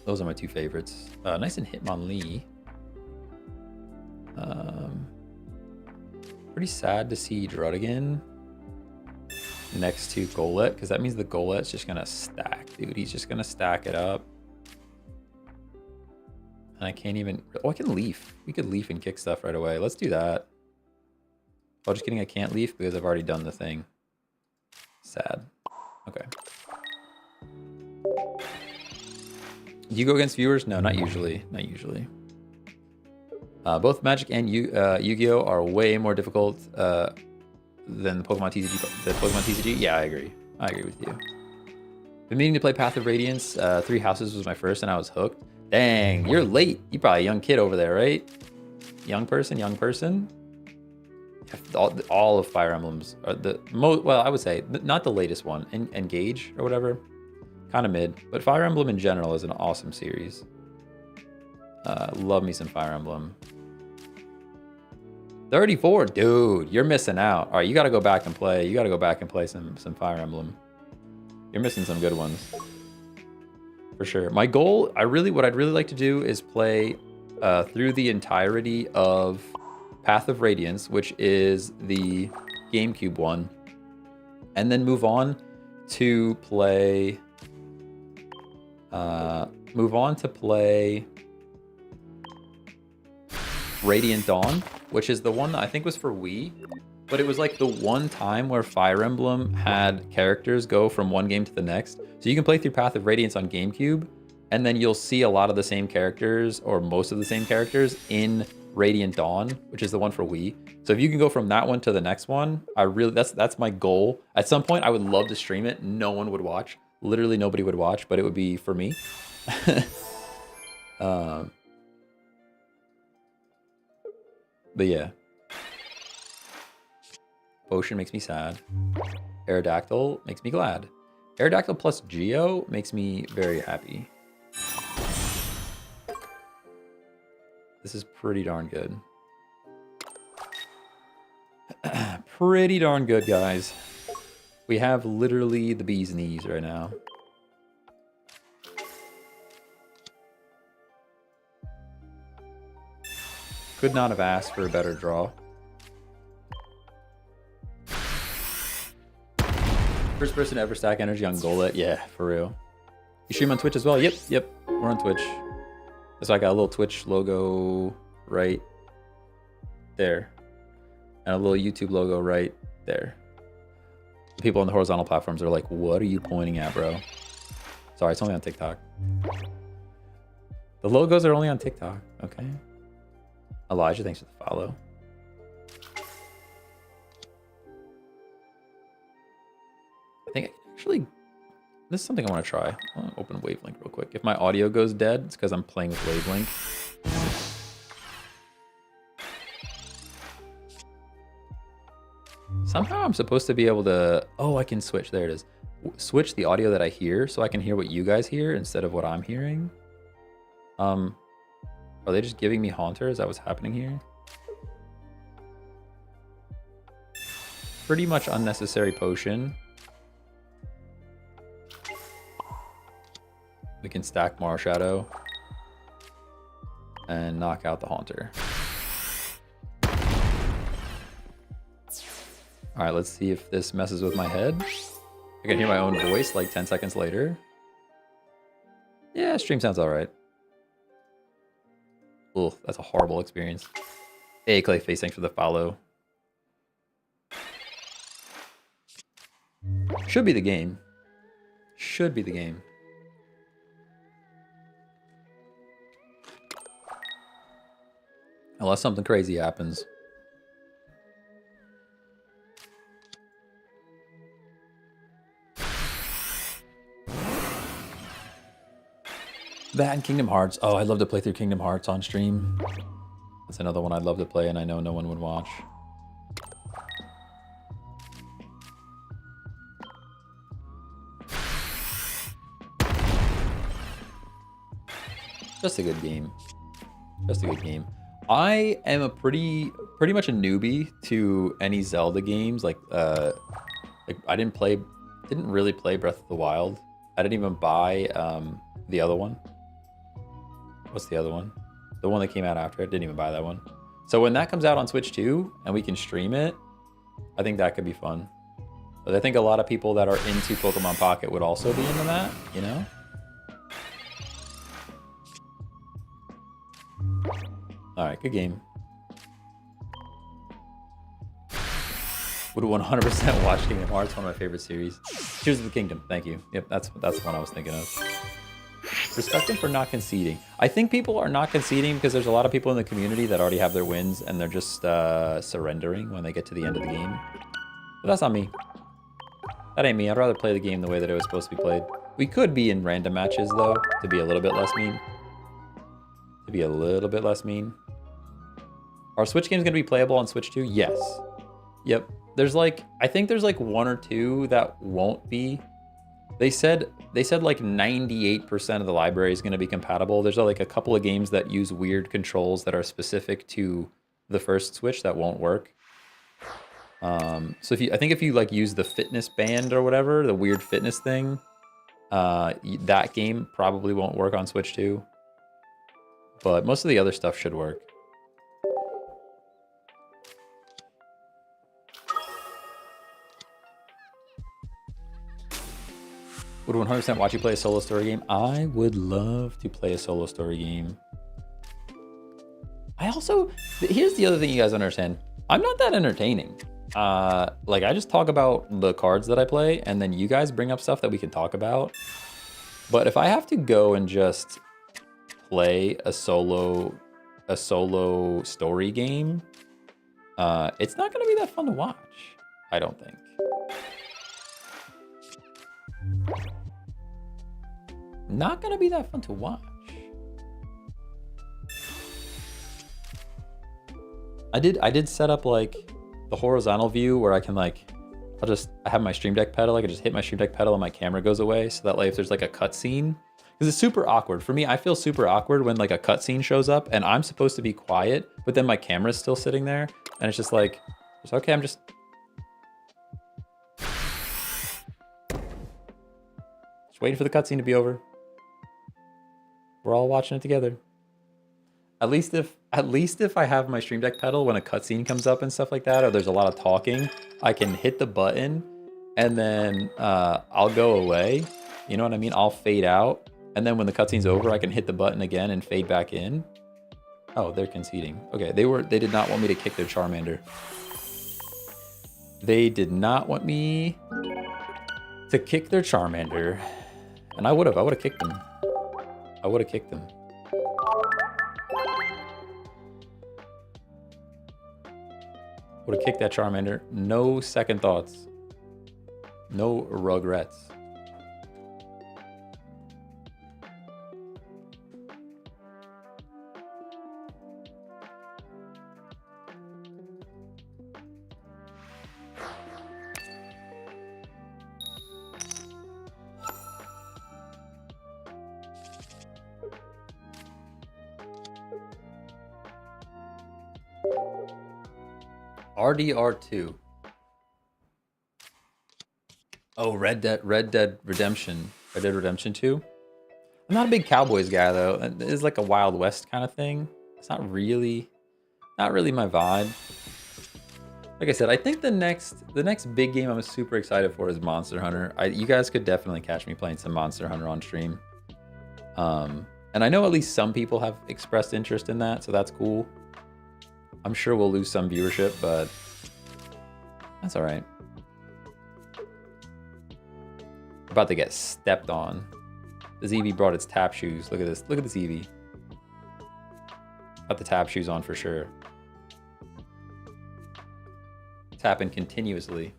Those are my two favorites. Nice and Hitmonlee. Pretty sad to see Druddigan next to Golett, because that means the Golett's just gonna stack, dude. He's just gonna stack it up. And I can't even... Oh, I can Leaf. We could Leaf and kick stuff right away. Let's do that. Oh, just kidding, I can't Leaf because I've already done the thing. Sad. Okay. Do you go against viewers? No, not usually. Not usually. Both Magic and Yu-Gi-Oh! Are way more difficult than the Pokemon TCG. Yeah, I agree. I agree with you. Been meaning to play Path of Radiance. 3 Houses was my first, and I was hooked. Dang, you're late. You're probably a young kid over there, right? Young person. All of Fire Emblems are the most. Well, I would say not the latest one. Engage or whatever, kind of mid. But Fire Emblem in general is an awesome series. Love me some Fire Emblem. 34, dude, you're missing out. All right, you got to go back and play. You got to go back and play some Fire Emblem. You're missing some good ones, for sure. My goal, what I'd really like to do is play through the entirety of Path of Radiance, which is the GameCube one, and then move on to play Radiant Dawn, which is the one that I think was for Wii, but it was like the one time where Fire Emblem had characters go from one game to the next. So you can play through Path of Radiance on GameCube, and then you'll see a lot of the same characters, or most of the same characters, in Radiant Dawn, which is the one for Wii. So if you can go from that one to the next one, that's my goal. At some point, I would love to stream it. No one would watch. Literally nobody would watch, but it would be for me. But yeah. Potion makes me sad. Aerodactyl makes me glad. Aerodactyl plus Geo makes me very happy. This is pretty darn good. Pretty darn good, guys. We have literally the bee's knees right now. Could not have asked for a better draw. First person to ever stack energy on Golett. Yeah, for real. You stream on Twitch as well? Yep. We're on Twitch. So I got a little Twitch logo right there. And a little YouTube logo right there. The people on the horizontal platforms are like, what are you pointing at, bro? Sorry, it's only on TikTok. The logos are only on TikTok. Okay. Elijah, thanks for the follow. I think I can actually... This is something I want to try. I'll open Wavelink real quick. If my audio goes dead, it's because I'm playing with Wavelink. Somehow I'm supposed to be able to... Oh, I can switch. There it is. Switch the audio that I hear so I can hear what you guys hear instead of what I'm hearing. Are they just giving me Haunter? Is that what's happening here? Pretty much unnecessary potion. We can stack Mara Shadow and knock out the Haunter. All right, let's see if this messes with my head. I can hear my own voice like 10 seconds later. Yeah, stream sounds all right. Ugh, that's a horrible experience. Hey, Clayface, thanks for the follow. Should be the game. Should be the game. Unless something crazy happens. That and Kingdom Hearts. Oh, I'd love to play through Kingdom Hearts on stream. That's another one I'd love to play, and I know no one would watch. Just a good game. Just a good game. I am a pretty much a newbie to any Zelda games. Like I didn't really play Breath of the Wild. I didn't even buy the other one. What's the other one? The one that came out after it. Didn't even buy that one. So when that comes out on Switch 2 and we can stream it, I think that could be fun. But I think a lot of people that are into Pokemon Pocket would also be into that, you know? All right, good game. Would 100% watch Kingdom Hearts, one of my favorite series. Tears of the Kingdom, thank you. Yep, that's the one I was thinking of. Respect them for not conceding. I think people are not conceding because there's a lot of people in the community that already have their wins and they're just surrendering when they get to the end of the game. But that's not me. That ain't me. I'd rather play the game the way that it was supposed to be played. We could be in random matches, though, to be a little bit less mean. To be a little bit less mean. Are Switch games going to be playable on Switch 2? Yes. Yep. There's like, I think there's like one or two that won't be. They said like 98% of the library is going to be compatible. There's like a couple of games that use weird controls that are specific to the first Switch that won't work. So I think if you like use the fitness band or whatever, the weird fitness thing, that game probably won't work on Switch 2. but most of the other stuff should work. Would 100% watch you play a solo story game? I would love to play a solo story game. I also, here's the other thing you guys understand. I'm not that entertaining. Like I just talk about the cards that I play and then you guys bring up stuff that we can talk about. But if I have to go and just play a solo story game, it's not gonna be that fun to watch, I don't think. Not gonna be that fun to watch. I did set up like the horizontal view where I can like, I have my Stream Deck pedal. I can just hit my Stream Deck pedal and my camera goes away. So that way if there's like a cutscene, because it's super awkward. For me, I feel super awkward when like a cutscene shows up and I'm supposed to be quiet, but then my camera's still sitting there. And it's just like, okay, I'm just waiting for the cutscene to be over. We're all watching it together. At least if I have my Stream Deck pedal when a cutscene comes up and stuff like that, or there's a lot of talking, I can hit the button and then I'll go away. You know what I mean? I'll fade out. And then when the cutscene's over, I can hit the button again and fade back in. Oh, they're conceding. Okay, they did not want me to kick their Charmander. They did not want me to kick their Charmander. And I would have kicked them. I would have kicked them. Would have kicked that Charmander. No second thoughts. No regrets. RDR2. Oh, Red Dead Redemption. Red Dead Redemption 2. I'm not a big Cowboys guy though. It's like a Wild West kind of thing. It's not really my vibe. Like I said, I think the next big game I'm super excited for is Monster Hunter. You guys could definitely catch me playing some Monster Hunter on stream. And I know at least some people have expressed interest in that, so that's cool. I'm sure we'll lose some viewership, but that's all right. About to get stepped on. This Eevee brought its tap shoes. Look at this. Look at this Eevee. Got the tap shoes on for sure. Tapping continuously.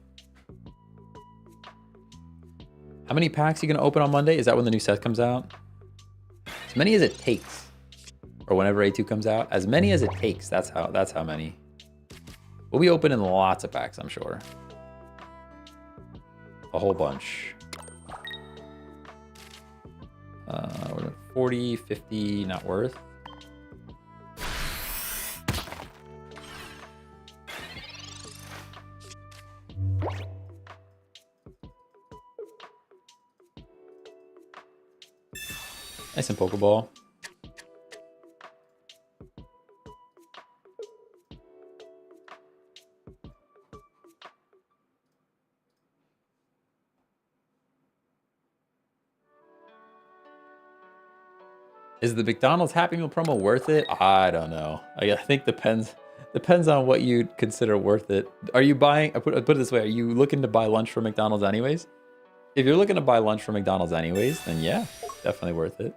How many packs are you gonna open on Monday? Is that when the new set comes out? As many as it takes. Or whenever A2 comes out, as many as it takes. That's how many. We'll be opening lots of packs, I'm sure. A whole bunch. We're at 40, 50, not worth. Nice and Pokeball. Is the McDonald's Happy Meal promo worth it? I don't know. I think depends on what you consider worth it. Are you buying? I put it this way: are you looking to buy lunch from McDonald's anyways? If you're looking to buy lunch from McDonald's anyways, then yeah, definitely worth it.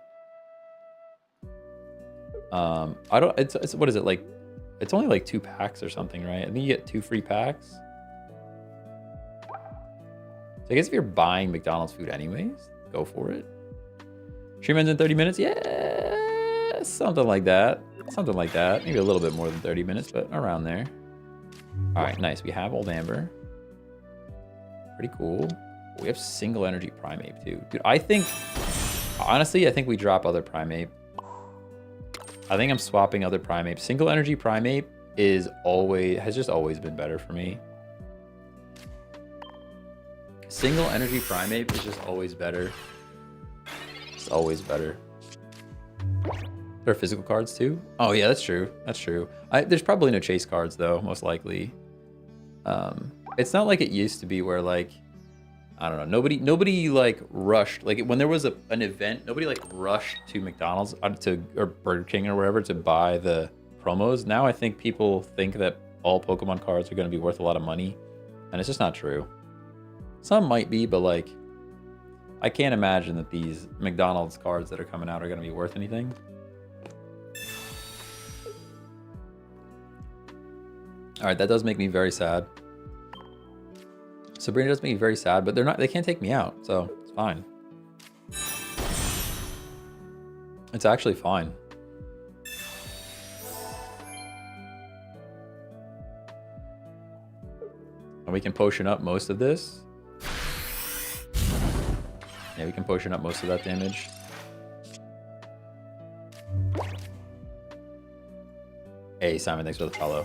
I don't. It's what is it like? It's only like 2 packs or something, right? I think you get 2 free packs. So I guess if you're buying McDonald's food anyways, go for it. Stream ends in 30 minutes? Yeah, something like that. Something like that. Maybe a little bit more than 30 minutes, but around there. All right, nice. We have Old Amber. Pretty cool. We have Single Energy Primeape too. Dude, honestly, I think we drop other Primeape. I think I'm swapping other Primeape. Single Energy Primeape has just always been better for me. Single Energy Primeape is just always better. It's always better. There are physical cards too? Oh yeah, that's true. That's true. There's probably no chase cards though, most likely. It's not like it used to be where like, I don't know, nobody like rushed, like when there was an event, nobody like rushed to McDonald's or Burger King or wherever to buy the promos. Now I think people think that all Pokemon cards are going to be worth a lot of money, and it's just not true. Some might be, but like, I can't imagine that these McDonald's cards that are coming out are going to be worth anything. All right, that does make me very sad. Sabrina does make me very sad, but they can't take me out, so it's fine. It's actually fine. And we can potion up most of this. Yeah, we can potion up most of that damage. Hey, Simon, thanks for the follow.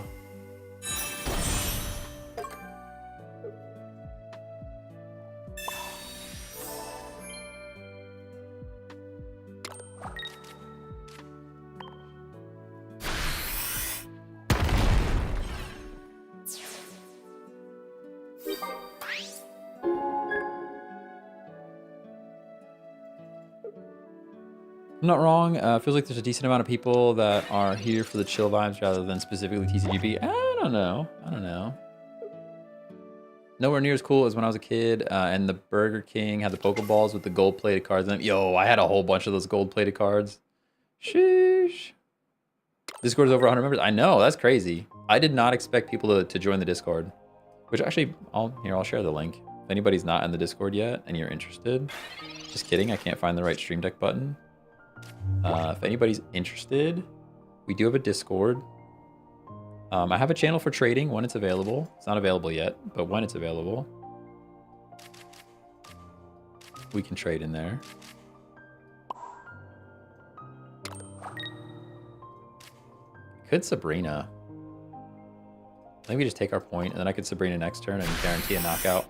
I'm not wrong. Feels like there's a decent amount of people that are here for the chill vibes rather than specifically TCGP. I don't know. I don't know. Nowhere near as cool as when I was a kid, and the Burger King had the Pokeballs with the gold-plated cards in them. Yo, I had a whole bunch of those gold-plated cards. Sheesh. Discord is over 100 members. I know, that's crazy. I did not expect people to join the Discord. Which actually, I'll share the link. If anybody's not in the Discord yet and you're interested, just kidding, I can't find the right Stream Deck button. If anybody's interested, we do have a Discord. I have a channel for trading when it's available. It's not available yet, but when it's available, we can trade in there. Could Sabrina. I think we just take our point, and then I could Sabrina next turn and guarantee a knockout.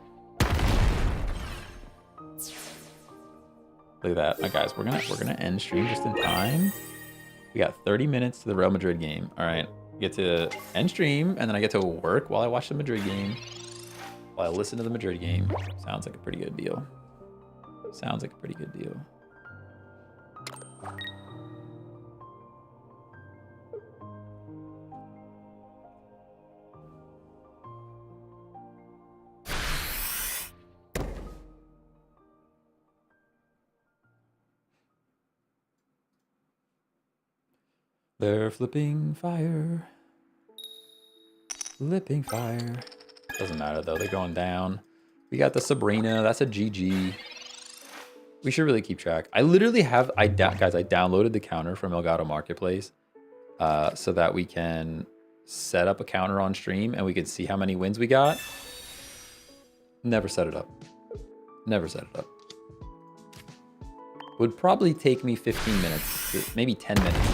Look at that. Right, guys, we're gonna end stream just in time. We got 30 minutes to the Real Madrid game. All right, get to end stream, and then I get to work while I watch the Madrid game. While I listen to the Madrid game. Sounds like a pretty good deal. Sounds like a pretty good deal. They're flipping fire. Flipping fire. Doesn't matter though, they're going down. We got the Sabrina, that's a GG. We should really keep track. I literally have, guys, I downloaded the counter from Elgato Marketplace so that we can set up a counter on stream and we can see how many wins we got. Never set it up. Never set it up. Would probably take me 15 minutes, maybe 10 minutes.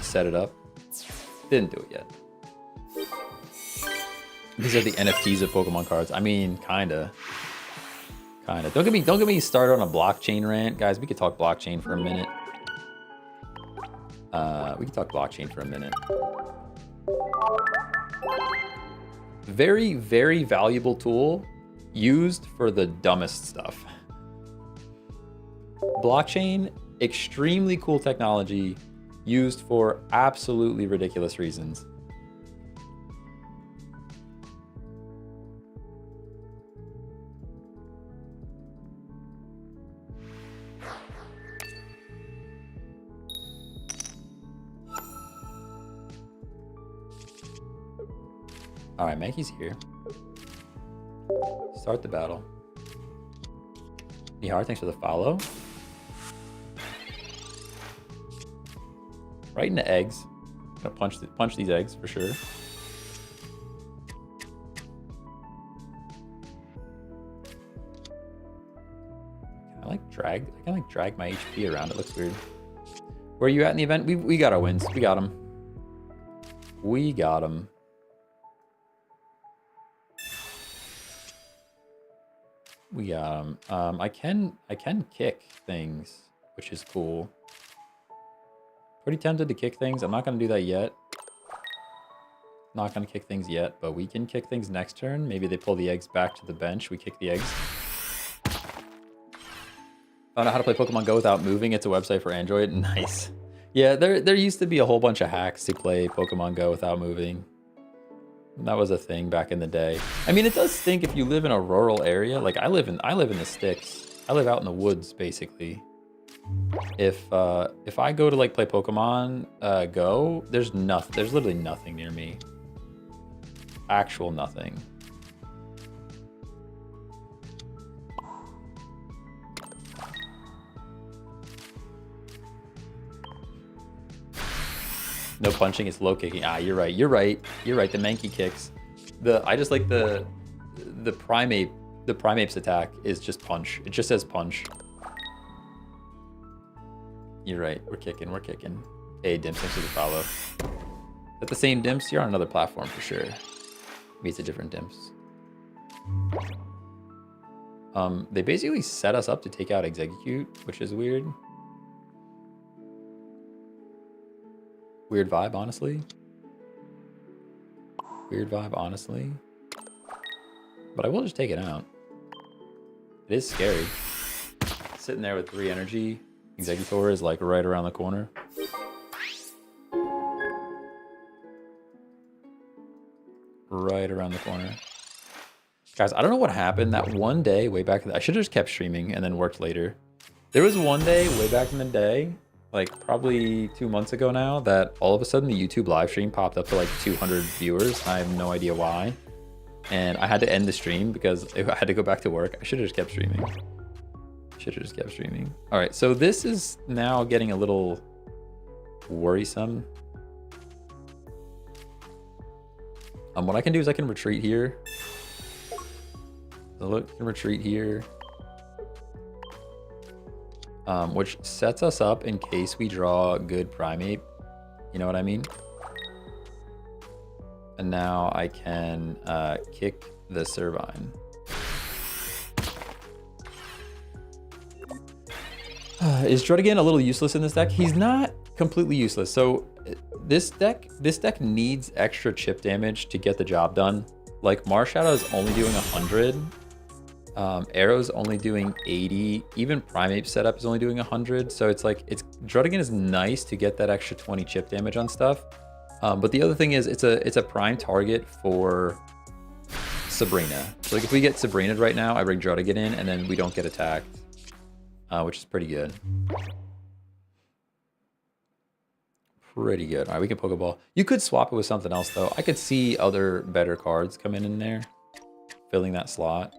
Set it up. Didn't do it yet. These are the NFTs of Pokemon cards. I mean, kinda. Don't get me started on a blockchain rant, guys. We could talk blockchain for a minute. Very, very valuable tool used for the dumbest stuff. Blockchain, extremely cool technology used for absolutely ridiculous reasons. All right, Mankey's here. Start the battle. Nihar, thanks for the follow. Right into eggs. Gonna punch these eggs for sure. I can drag my HP around. It looks weird. Where are you at in the event? We got our wins. We got them. We got them. We got them. I can kick things, which is cool. Pretty tempted to kick things. I'm not going to do that yet. Not going to kick things yet, but we can kick things next turn. Maybe they pull the eggs back to the bench. We kick the eggs. Found out how to play Pokemon Go without moving. It's a website for Android. Nice. Yeah, there used to be a whole bunch of hacks to play Pokemon Go without moving. That was a thing back in the day. I mean, it does stink if you live in a rural area. Like I live in the sticks. I live out in the woods, basically. If I go to like play Pokemon Go, there's nothing. There's literally nothing near me. Actual nothing. No punching, it's low kicking. Ah, you're right. You're right. You're right. The Mankey kicks. I just like the Primeape. The Primeape's attack is just punch. It just says punch. You're right. We're kicking. We're kicking. Hey, Dimps, thanks for the follow. Is that the same Dimps? You're on another platform for sure. Maybe it's a different Dimps. They basically set us up to take out Execute, which is weird. Weird vibe, honestly. Weird vibe, honestly. But I will just take it out. It is scary. Sitting there with 3 energy. Executor is like right around the corner. Right around the corner. Guys, I don't know what happened that one day way back. I should have just kept streaming and then worked later. There was one day way back in the day, like probably 2 months ago now, that all of a sudden the YouTube live stream popped up to like 200 viewers. I have no idea why. And I had to end the stream because I had to go back to work. I should have just kept streaming. Should have just kept streaming. All right, so this is now getting a little worrisome. What I can do is I can retreat here. So look, I can retreat here. Which sets us up in case we draw a good Primeape. You know what I mean? And now I can kick the Servine. Is Druddigan a little useless in this deck? He's not completely useless. So this deck needs extra chip damage to get the job done. Like Marshadow is only doing 100. Arrow's only doing 80. Even Primeape setup is only doing 100. So it's like Druddigan is nice to get that extra 20 chip damage on stuff. But the other thing is it's a prime target for Sabrina. So like if we get Sabrina right now, I bring Druddigan in and then we don't get attacked, which is pretty good. Pretty good. All right, we can Pokeball. You could swap it with something else though. I could see other better cards come in there, filling that slot.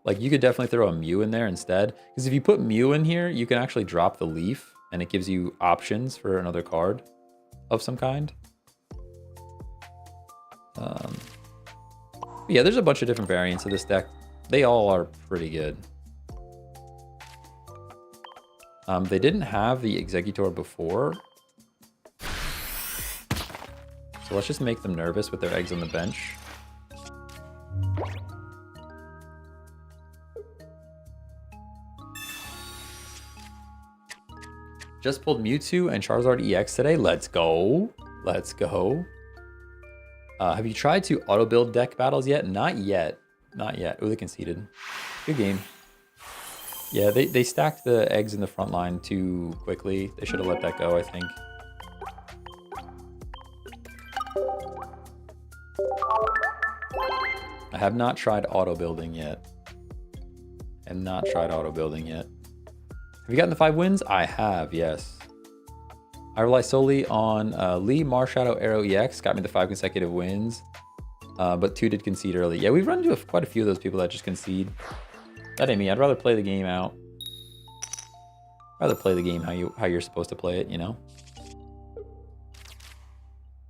Like you could definitely throw a Mew in there instead. Because if you put Mew in here, you can actually drop the Leaf and it gives you options for another card of some kind. Yeah, there's a bunch of different variants of this deck. They all are pretty good. They didn't have the Executor before. So let's just make them nervous with their eggs on the bench. Just pulled Mewtwo and Charizard EX today. Let's go. Let's go. Have you tried to auto-build deck battles yet? Not yet. Not yet. Oh, they conceded. Good game. Yeah, they stacked the eggs in the front line too quickly. They should have let that go, I think. I have not tried auto-building yet. Have not tried auto-building yet. Have you gotten the 5 wins? I have, yes. I rely solely on Lee, Marshadow, Arrow, EX. Got me the 5 consecutive wins. But 2 did concede early. Yeah, we've run into quite a few of those people that just concede. That ain't me. I'd rather play the game out. Rather play the game how you're supposed to play it, you know?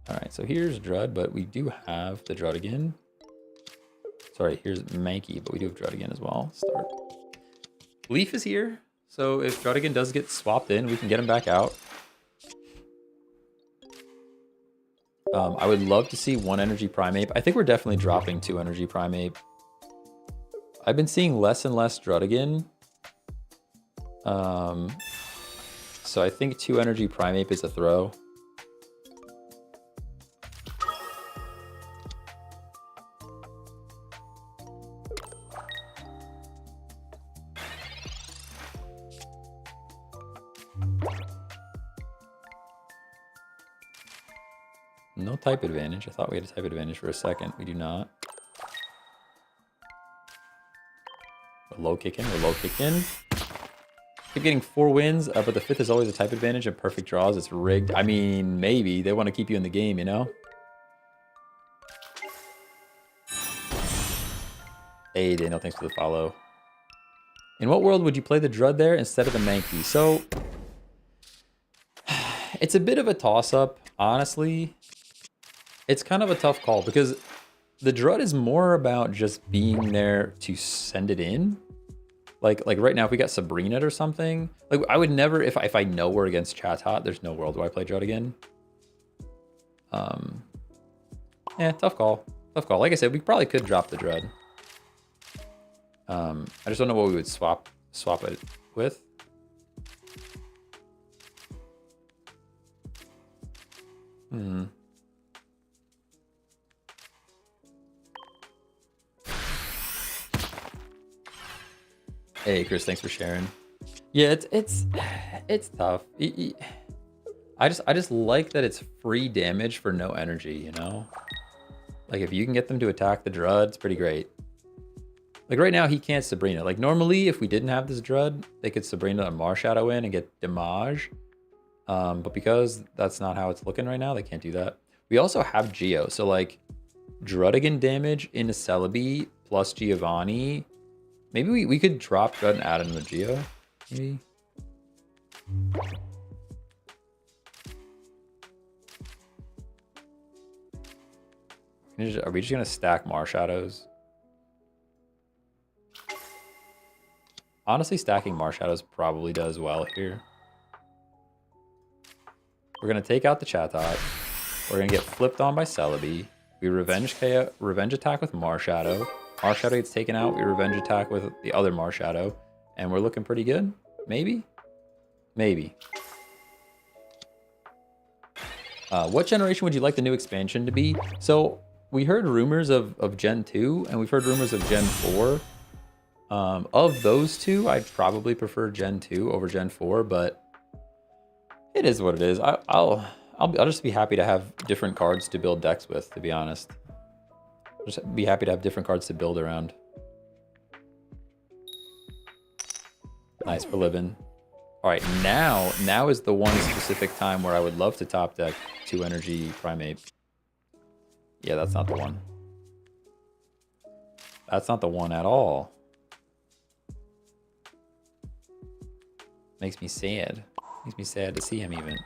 Alright, so here's Drud, but we do have the Druddigan. Sorry, here's Mankey, but we do have Druddigan as well. Start. Leaf is here. So if Druddigan does get swapped in, we can get him back out. I would love to see 1 energy Primeape. I think we're definitely dropping 2 energy Primeape. I've been seeing less and less Druddigan. So I think 2 energy Primeape is a throw. No type advantage. I thought we had a type advantage for a second. We do not. We're low kick in. We're low kick in. Keep getting 4 wins, but the 5th is always a type advantage and perfect draws. It's rigged. I mean, maybe. They want to keep you in the game, you know? Hey, Daniel, thanks for the follow. In what world would you play the Drud there instead of the Mankey? So, it's a bit of a toss-up, honestly. It's kind of a tough call because the Drud is more about just being there to send it in. Like right now, if we got Sabrina or something, like I would never, if I know we're against Chatot, there's no world where I play Drud again. Yeah, tough call. Tough call. Like I said, we probably could drop the Drud. I just don't know what we would swap it with. Hey Chris, thanks for sharing. Yeah, it's tough. I just like that it's free damage for no energy, you know? Like if you can get them to attack the Drud, it's pretty great. Like right now he can't Sabrina. Like normally if we didn't have this Drud, they could Sabrina and Marshadow in and get damage. But because that's not how it's looking right now, they can't do that. We also have Geo, so like Drudigan damage into Celebi plus Giovanni. Maybe we could drop Drud and add another Geo, maybe. Are we just gonna stack Marshadows? Honestly, stacking Marshadows probably does well here. We're gonna take out the Chatot. We're gonna get flipped on by Celebi. We revenge attack with Marshadow. Marshadow gets taken out. We revenge attack with the other Marshadow, and we're looking pretty good. Maybe, maybe. What generation would you like the new expansion to be? So we heard rumors of Gen 2, and we've heard rumors of Gen 4. Of those two, I'd probably prefer Gen 2 over Gen 4, but it is what it is. I'll just be happy to have different cards to build decks with, to be honest. Just be happy to have different cards to build around. Nice for living. All right, now is the one specific time where I would love to top deck 2 energy Primeape. Yeah, that's not the one. That's not the one at all. Makes me sad. Makes me sad to see him even.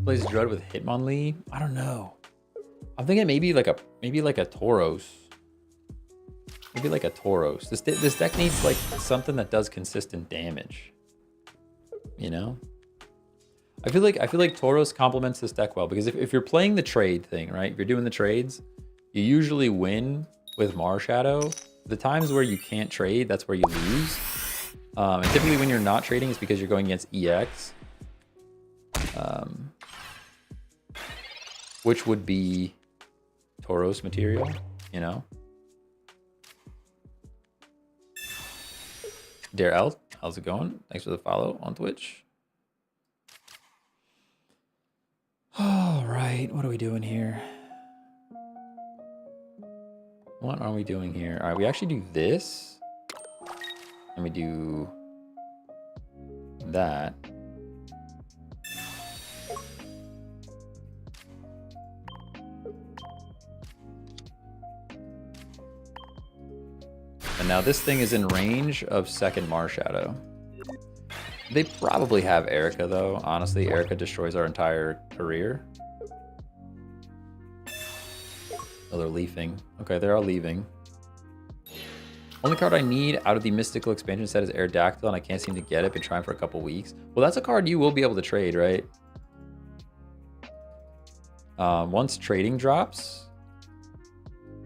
Plays Drud with Hitmonlee? I don't know. I'm thinking maybe like a Tauros. Maybe like a Tauros. This deck needs like something that does consistent damage. You know? I feel like Tauros complements this deck well because if you're playing the trade thing, right? If you're doing the trades, you usually win with Marshadow. The times where you can't trade, that's where you lose. And typically when you're not trading, it's because you're going against EX. Which would be Tauros material, you know? Dare L, how's it going? Thanks for the follow on Twitch. All right, what are we doing here? What are we doing here? All right, we actually do this. And we do that. And now this thing is in range of second Marshadow. They probably have Erica though. Honestly, Erica destroys our entire career. Oh, they're leafing. Okay, they're all leaving. Only card I need out of the mystical expansion set is Aerodactyl, and I can't seem to get it. Been trying for a couple weeks. Well, that's a card you will be able to trade, right? Once trading drops,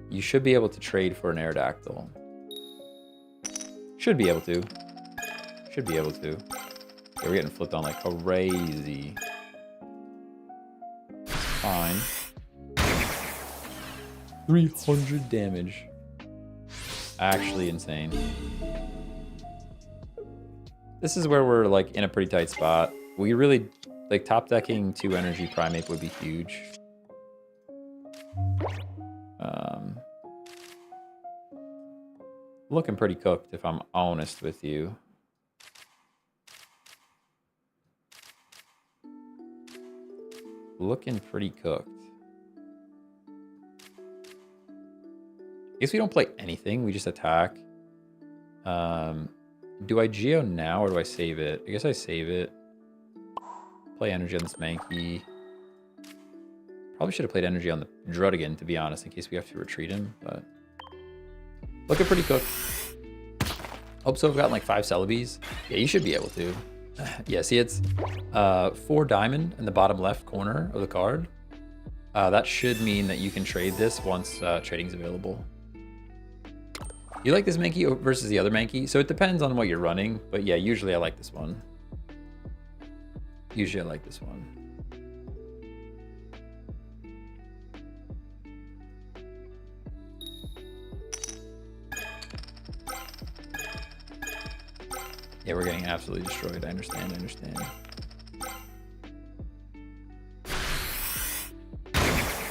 you should be able to trade for an Aerodactyl. Should be able to. Should be able to. Yeah, we're getting flipped on like crazy. Fine. 300 damage. Actually insane. This is where we're like in a pretty tight spot. We really, like, top decking 2 energy Primate would be huge. Looking pretty cooked, if I'm honest with you. Looking pretty cooked. I guess we don't play anything. We just attack. Do I Geo now or do I save it? I guess I save it. Play energy on this Mankey. Probably should have played energy on the Druddigan, to be honest, in case we have to retreat him. But looking pretty cooked. Hope so. I've gotten like 5 Celebes. Yeah, you should be able to. Yeah, see, it's 4 diamond in the bottom left corner of the card. That should mean that you can trade this once trading's available. You like this Mankey versus the other Mankey? So it depends on what you're running, but yeah, usually I like this one. Usually I like this one. Yeah, we're getting absolutely destroyed. I understand, I understand.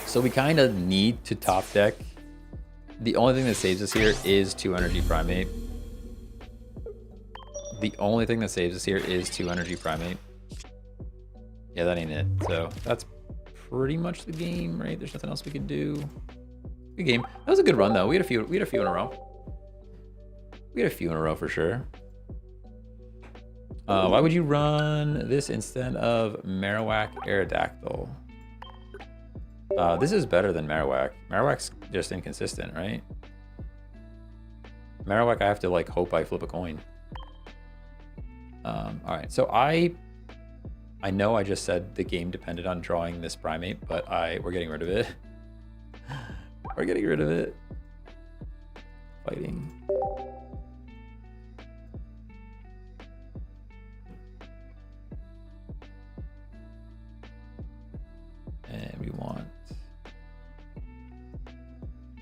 So we kind of need to top deck. The only thing that saves us here is 2 energy Primate. The only thing that saves us here is 2 energy Primate. Yeah, that ain't it. So that's pretty much the game, right? There's nothing else we could do. Good game. That was a good run though. We had a few in a row. We had a few in a row for sure. Why would you run this instead of Marowak Aerodactyl? This is better than Marowak. Marowak's just inconsistent, right? Marowak, I have to like hope I flip a coin. All right, so I know I just said the game depended on drawing this Primate, but we're getting rid of it. We're getting rid of it. Fighting. And we want...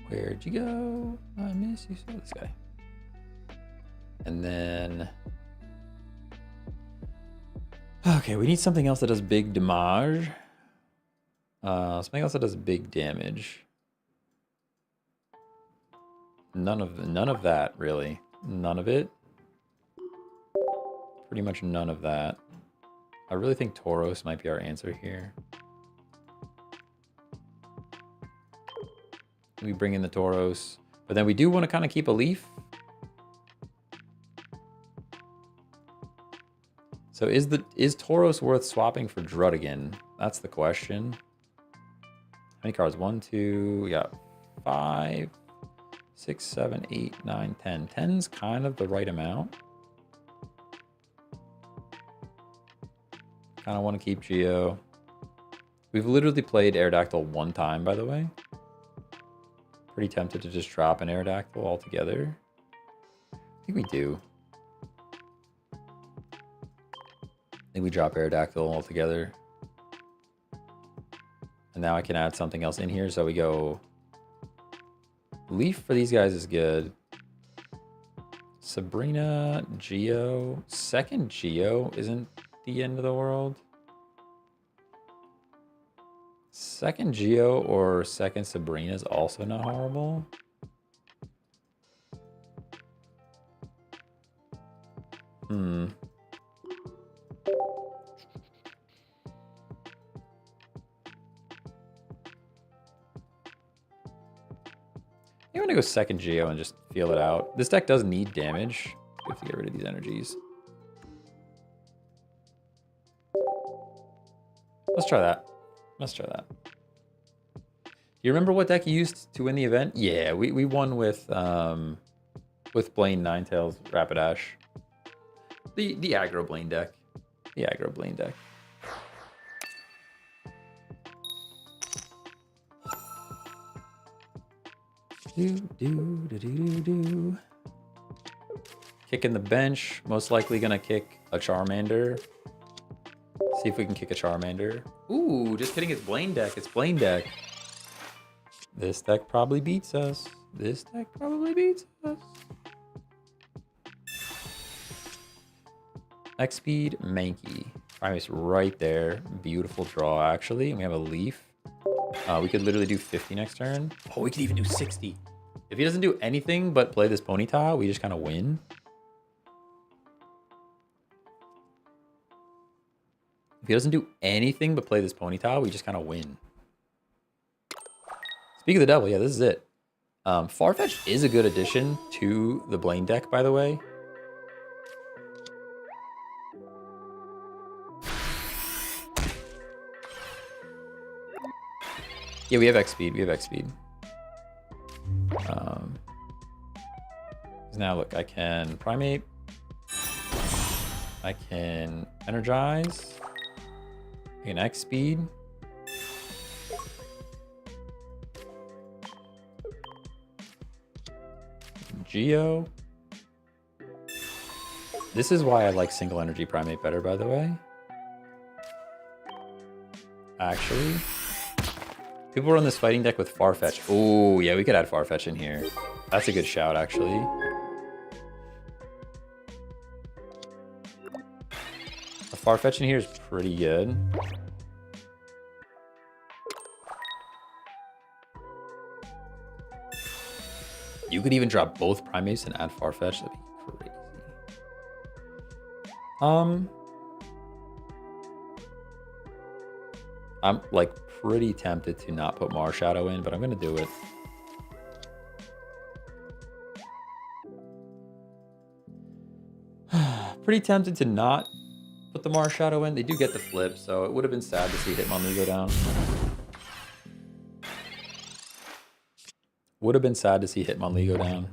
Where'd you go? I miss you so. This guy. And then... Okay, we need something else that does big damage. Something else that does big damage. None of that, really. None of it. Pretty much none of that. I really think Tauros might be our answer here. We bring in the Tauros, but then we do want to kind of keep a leaf. So is Tauros worth swapping for Druddigan? That's the question. How many cards? 1, 2, we got 5, 6, 7, 8, 9, 10. 10's kind of the right amount. Kind of want to keep Geo. We've literally played Aerodactyl 1 time, by the way. Pretty tempted to just drop an Aerodactyl altogether. I think we do. I think we drop Aerodactyl altogether. And now I can add something else in here. So we go... Leaf for these guys is good. Sabrina, Geo. Second Geo isn't the end of the world. Second Geo or second Sabrina is also not horrible. I'm gonna go second Geo and just feel it out. This deck does need damage. We have to get rid of these energies. Let's try that. Let's try that. Do you remember what deck you used to win the event? Yeah, we won with with Blaine Ninetales Rapidash. The aggro Blaine deck. The aggro Blaine deck. Do. Kicking the bench. Most likely gonna kick a Charmander. See if we can kick a Charmander. Ooh, just kidding. It's Blaine deck. It's Blaine deck. This deck probably beats us. This deck probably beats us. X speed, Mankey. Primate's right there. Beautiful draw, actually. And we have a leaf. We could literally do 50 next turn. Oh, we could even do 60. If he doesn't do anything but play this Ponyta, we just kind of win. If he doesn't do anything but play this Ponyta, we just kind of win. Speak of the devil, yeah, this is it. Farfetch is a good addition to the Blaine deck, by the way. Yeah, we have X speed. We have X speed. Now look, I can Primate. I can Energize. I can X speed. Geo. This is why I like single energy Primate better, by the way. Actually. People run this fighting deck with Farfetch. Oh, yeah, we could add Farfetch in here. That's a good shout, actually. A Farfetch in here is pretty good. You could even drop both Primates and add Farfetch. That'd be crazy. I'm like pretty tempted to not put Marshadow in, but I'm gonna do it. Pretty tempted to not put the Marshadow in. They do get the flip, so it would have been sad to see Hitmonlee go down. Would have been sad to see Hitmonlee go down.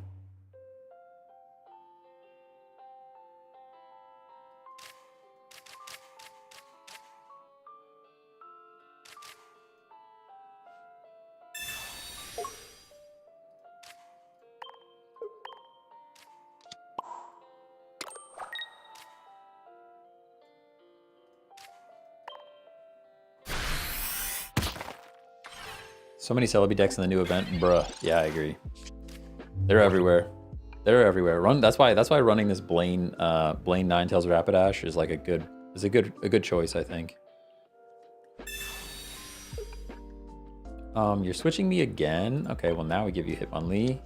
So many Celebi decks in the new event, bruh. Yeah, I agree. They're everywhere. They're everywhere. That's why running this Blaine Ninetales Rapidash is like a good choice, I think. You're switching me again. Okay, well now we give you Hitmonlee.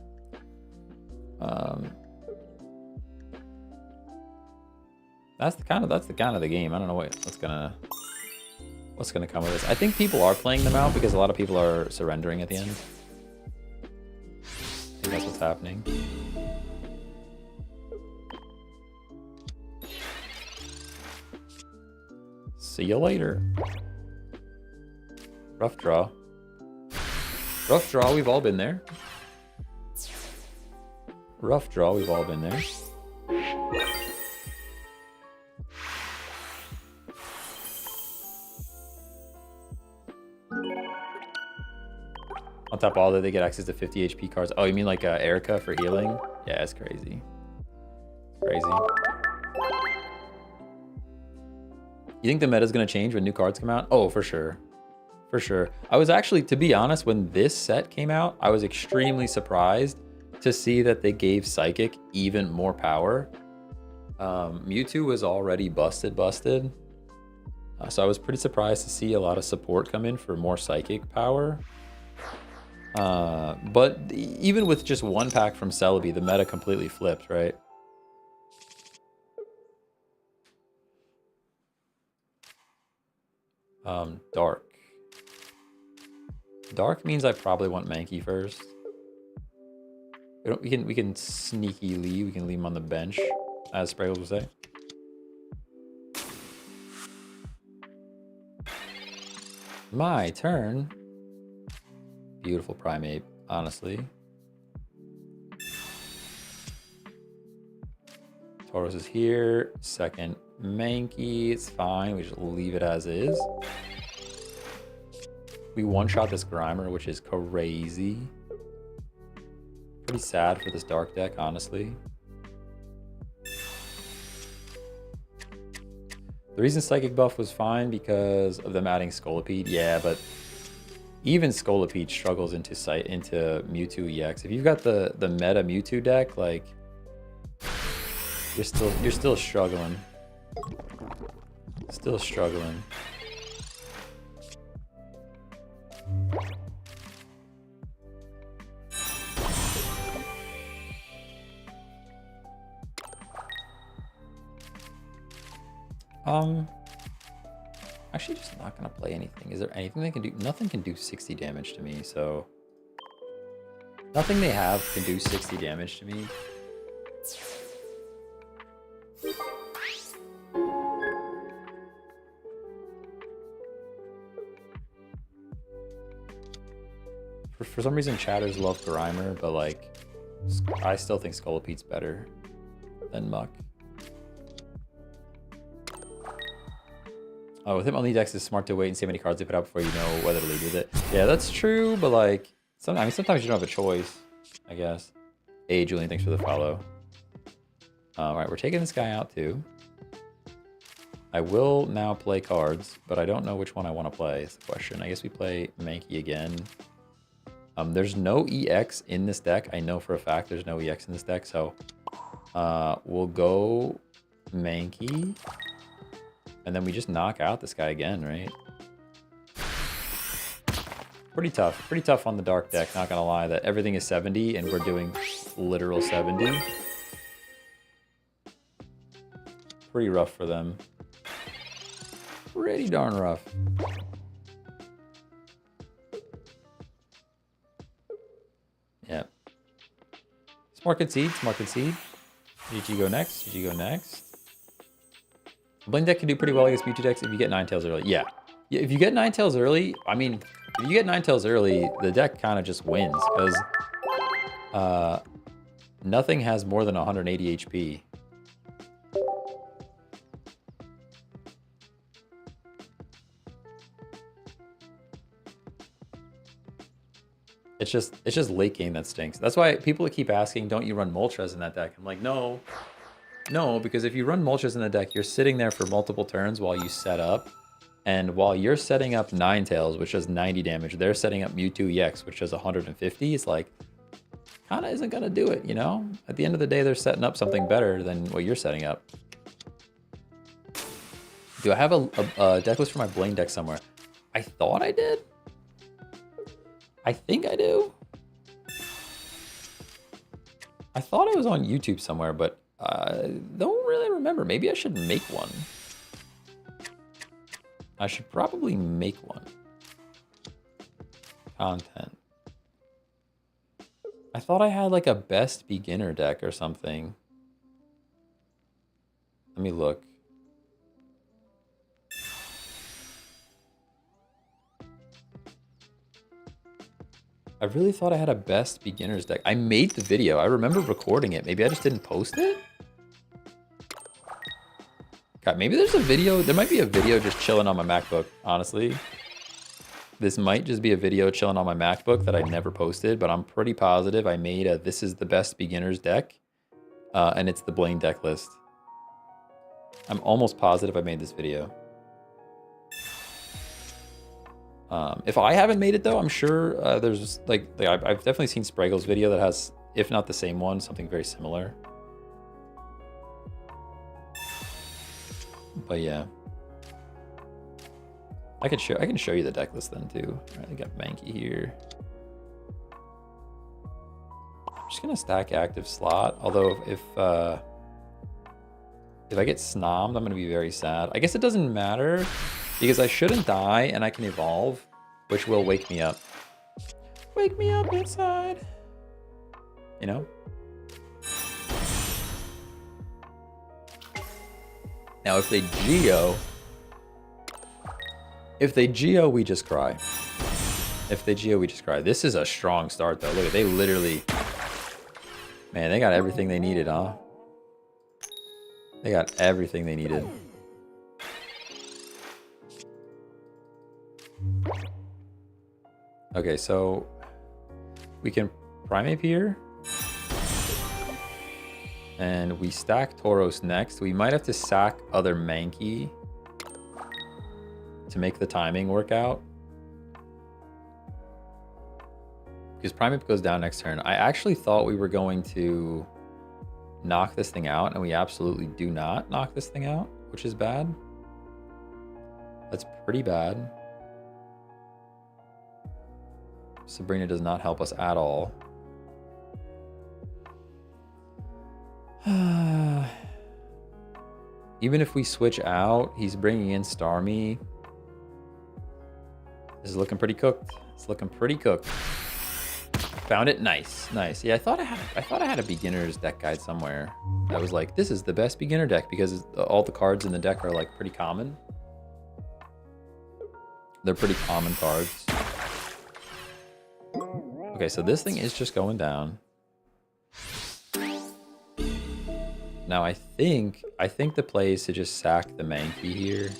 That's the kind of the game. I don't know what's gonna come with this. I think people are playing them out because a lot of people are surrendering at the end. I think that's what's happening. See you later. Rough draw. Rough draw, we've all been there. Rough draw, we've all been there. On top of all that, they get access to 50 HP cards. Oh, you mean like Erica for healing? Yeah, it's crazy. Crazy. You think the meta's gonna change when new cards come out? Oh, for sure. For sure. I was actually, to be honest, when this set came out, I was extremely surprised to see that they gave Psychic even more power. Mewtwo was already busted. So I was pretty surprised to see a lot of support come in for more Psychic power. But even with just one pack from Celebi, the meta completely flipped, right? Dark. Dark means I probably want Mankey first. We can sneaky leave. We can leave him on the bench, as Spraggles would say. My turn. Beautiful Primate, honestly. Tauros is here. Second Mankey. It's fine. We just leave it as is. We one-shot this Grimer, which is crazy. Pretty sad for this dark deck, honestly. The reason Psychic buff was fine because of them adding Scolipede. Yeah, but even Scolipede struggles into Mewtwo EX. If you've got the meta Mewtwo deck, like you're still struggling. Still struggling. Actually just not gonna play anything. Is there anything they can do? Nothing can do 60 damage to me, so nothing they have can do 60 damage to me. For some reason, chatters love Grimer, but like, I still think Scolipede's better than Muck. Oh, with him only decks, it's smart to wait and see how many cards they put out before you know whether to lead with it. Yeah, that's true, but like, sometimes you don't have a choice, I guess. Hey, Julian, thanks for the follow. All right, we're taking this guy out too. I will now play cards, but I don't know which one I want to play is the question. I guess we play Mankey again. There's no EX in this deck. I know for a fact there's no EX in this deck, so we'll go Mankey. And then we just knock out this guy again, right? Pretty tough on the dark deck, not gonna lie, that everything is 70 and we're doing literal 70. Pretty rough for them. Pretty darn rough. Yeah. Smart concede, smart concede. GG go next, GG go next. Blink deck can do pretty well against Mewtwo decks if you get Ninetales early. Yeah. If you get Ninetales early, I mean, if you get Ninetales early, the deck kind of just wins because nothing has more than 180 HP. It's just late game that stinks. That's why people keep asking, don't you run Moltres in that deck? I'm like, no. No, because if you run Moltres in the deck, you're sitting there for multiple turns while you set up. And while you're setting up Ninetales, which does 90 damage, they're setting up Mewtwo EX, which does 150. It's like, kind of isn't going to do it, you know? At the end of the day, they're setting up something better than what you're setting up. Do I have a deck list for my Blaine deck somewhere? I thought I did. I think I do. I thought it was on YouTube somewhere, but I don't really remember. Maybe I should make one. I should probably make one. Content. I thought I had like a best beginner deck or something. Let me look. I really thought I had a best beginners deck. I made the video. I remember recording it. Maybe I just didn't post it? God, maybe there's a video. There might be a video just chilling on my MacBook, honestly. This might just be a video chilling on my MacBook that I never posted, but I'm pretty positive I made a this is the best beginners deck. And it's the Blaine deck list. I'm almost positive I made this video. If I haven't made it though, I'm sure there's like I've definitely seen Spraggle's video that has, if not the same one, something very similar. But yeah, I can show you the deck list then too. All right, I got Mankey here. I'm just gonna stack active slot. Although if I get snommed, I'm gonna be very sad. I guess it doesn't matter because I shouldn't die and I can evolve, which will wake me up. Wake me up inside. You know? Now, if they Geo, we just cry. If they Geo, we just cry. This is a strong start, though. Look, they literally... Man, they got everything they needed, huh? They got everything they needed. Okay, so we can Primeape here. And we stack Tauros next. We might have to sack other Mankey to make the timing work out. Because Primeape goes down next turn. I actually thought we were going to knock this thing out, and we absolutely do not knock this thing out, which is bad. That's pretty bad. Sabrina does not help us at all. Even if we switch out, he's bringing in Starmie. This is looking pretty cooked. It's looking pretty cooked. Found it. Nice, nice. Yeah, I thought I had a beginner's deck guide somewhere. I was like, this is the best beginner deck because all the cards in the deck are like pretty common. They're pretty common cards. Okay, so this thing is just going down. Now I think the play is to just sack the Mankey here.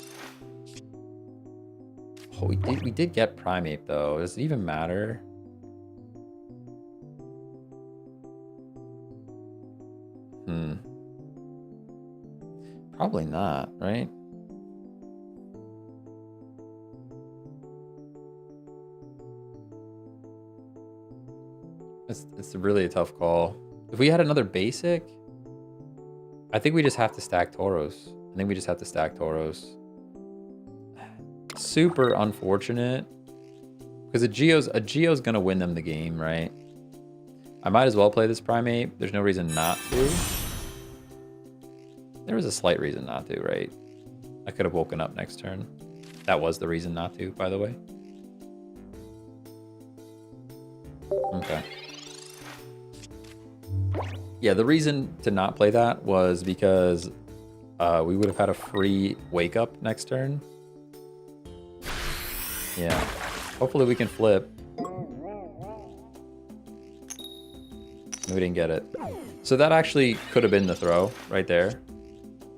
Oh, we did get Primeape though. Does it even matter? Probably not, right? It's really a tough call. If we had another basic, I think we just have to stack Tauros. I think we just have to stack Tauros. Super unfortunate. Because a Geo's gonna win them the game, right? I might as well play this Primeape. There's no reason not to. There was a slight reason not to, right? I could have woken up next turn. That was the reason not to, by the way. Okay. Yeah, the reason to not play that was because we would have had a free wake up next turn. Yeah. Hopefully we can flip. We didn't get it. So that actually could have been the throw right there.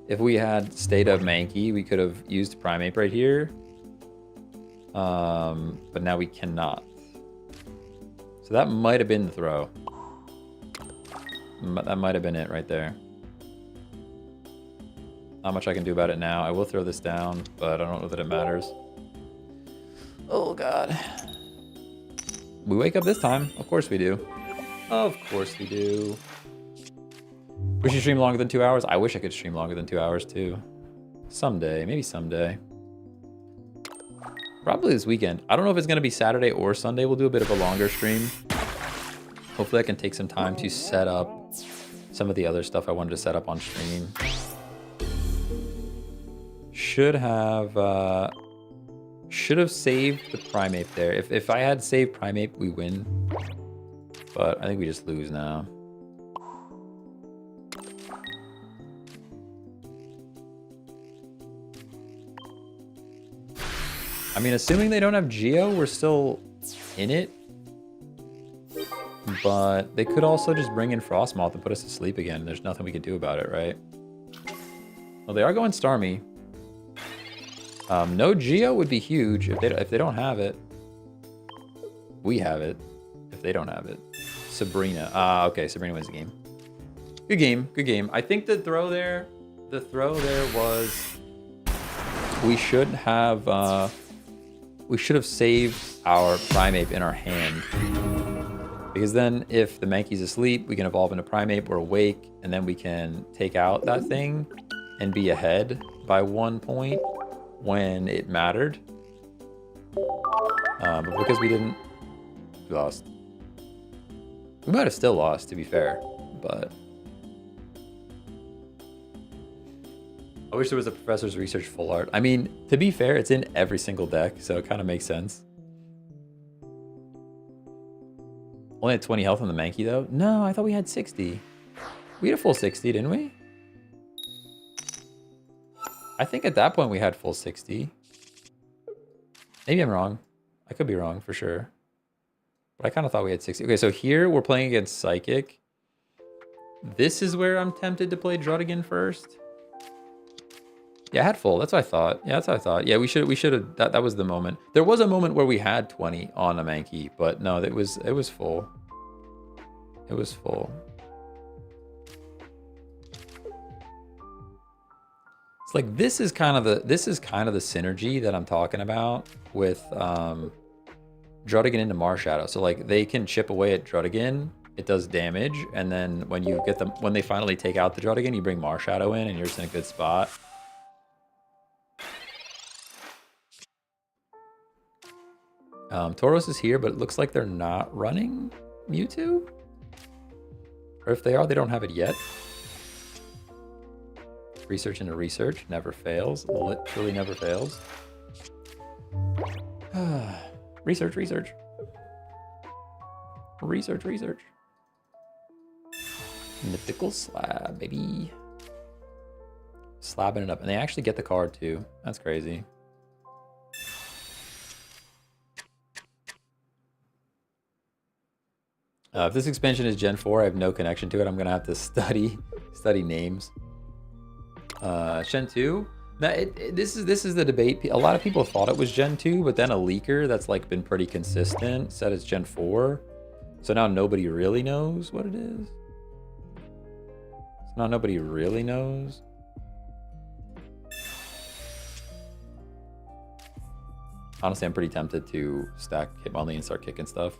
If we had State of Mankey, we could have used Primeape right here. But now we cannot. So that might have been the throw. That might have been it right there. Not much I can do about it now. I will throw this down, but I don't know that it matters. Oh, God. We wake up this time. Of course we do. Of course we do. Wish you stream longer than 2 hours? I wish I could stream longer than 2 hours, too. Someday. Maybe someday. Probably this weekend. I don't know if it's going to be Saturday or Sunday. We'll do a bit of a longer stream. Hopefully I can take some time to set up some of the other stuff I wanted to set up on stream. Should have saved the Primeape there. If I had saved Primeape, we win. But I think we just lose now. I mean, assuming they don't have Geo, we're still in it. But they could also just bring in Frostmoth and put us to sleep again. There's nothing we can do about it, right? Well, they are going Starmie. No Geo would be huge if they don't have it. We have it if they don't have it. Sabrina. Okay, Sabrina wins the game. Good game, good game. I think the throw there was we should have saved our Primeape in our hand. Because then if the Mankey's asleep, we can evolve into Primeape or awake, and then we can take out that thing and be ahead by 1 point when it mattered. But because we didn't, we lost. We might have still lost, to be fair, but I wish there was a Professor's Research full art. I mean, to be fair, it's in every single deck, so it kind of makes sense. Only had 20 health on the Mankey, though? No, I thought we had 60. We had a full 60, didn't we? I think at that point we had full 60. Maybe I'm wrong. I could be wrong, for sure. But I kind of thought we had 60. Okay, so here we're playing against Psychic. This is where I'm tempted to play Druddigan first. Yeah, I had full. That's what I thought. Yeah, that's what I thought. Yeah, we should have. That was the moment. There was a moment where we had 20 on a Mankey, but no, it was full. It was full. It's like this is kind of the synergy that I'm talking about with Druddigan into Marshadow. So like they can chip away at Druddigan, it does damage, and then when you get them, when they finally take out the Druddigan, you bring Marshadow in, and you're just in a good spot. Tauros is here, but it looks like they're not running Mewtwo. Or if they are, they don't have it yet. Research into research never fails. Literally never fails. Research, research. Research, research. Mythical slab, baby. Slabbing it up. And they actually get the card too. That's crazy. If this expansion is Gen 4, I have no connection to it. I'm going to have to study names. Gen 2? This is the debate. A lot of people thought it was Gen 2, but then a leaker that's like been pretty consistent said it's Gen 4. So now nobody really knows what it is. So now nobody really knows. Honestly, I'm pretty tempted to stack Hitmonlee and start kicking stuff.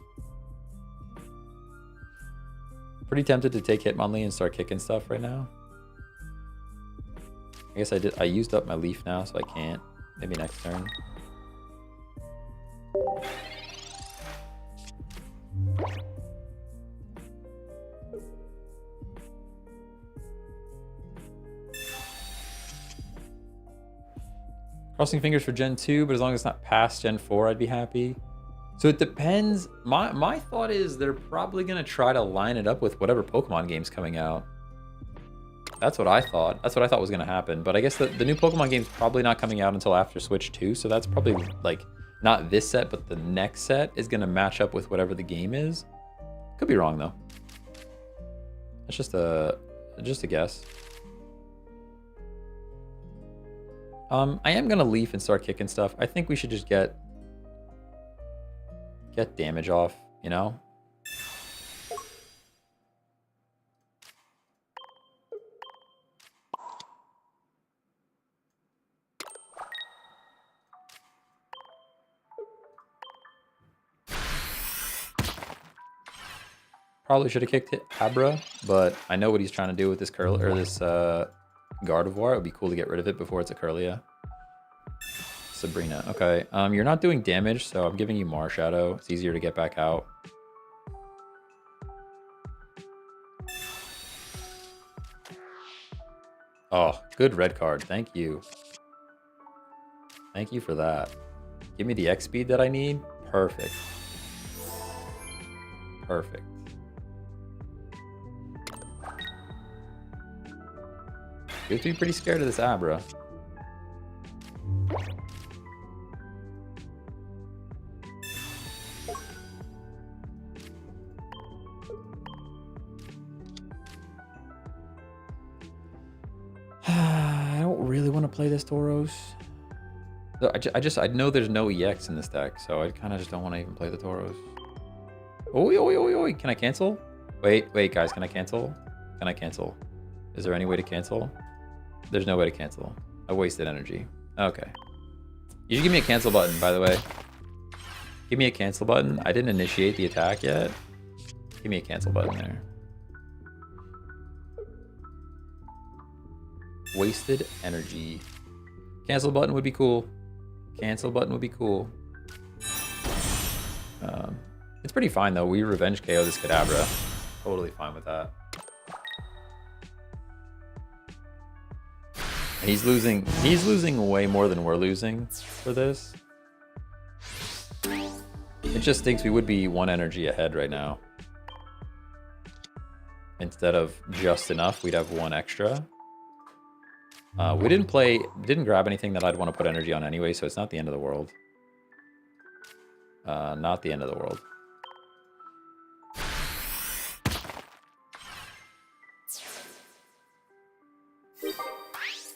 Pretty tempted to take Hitmonlee and start kicking stuff right now. I guess I did. I used up my leaf now, so I can't. Maybe next turn. Crossing fingers for Gen 2, but as long as it's not past Gen 4, I'd be happy. So it depends. My thought is they're probably going to try to line it up with whatever Pokemon game's coming out. That's what I thought. That's what I thought was going to happen. But I guess the new Pokemon game's probably not coming out until after Switch 2. So that's probably like not this set, but the next set is going to match up with whatever the game is. Could be wrong though. That's just a guess. I am going to leaf and start kicking stuff. I think we should just get damage off, you know? Probably should have kicked it Abra, but I know what he's trying to do with this curl or this Gardevoir. It would be cool to get rid of it before it's a Curlia. Sabrina. Okay. You're not doing damage, so I'm giving you Marshadow. It's easier to get back out. Oh, good red card. Thank you. Thank you for that. Give me the X speed that I need. Perfect. Perfect. You have to be pretty scared of this Abra. I don't really want to play this Tauros. I know there's no EX in this deck, so I kind of just don't want to even play the Tauros. Oi, oi, oi, oi. Can I cancel? Wait, guys, can I cancel? Can I cancel? Is there any way to cancel? There's no way to cancel. I wasted energy. Okay. You should give me a cancel button, by the way. Give me a cancel button. I didn't initiate the attack yet. Give me a cancel button there. Wasted energy. Cancel button would be cool. Cancel button would be cool. It's pretty fine though. We revenge KO this Kadabra. Totally fine with that. And he's losing way more than we're losing for this. It just thinks we would be one energy ahead right now. Instead of just enough, we'd have one extra. We didn't grab anything that I'd want to put energy on anyway, so it's not the end of the world. Not the end of the world.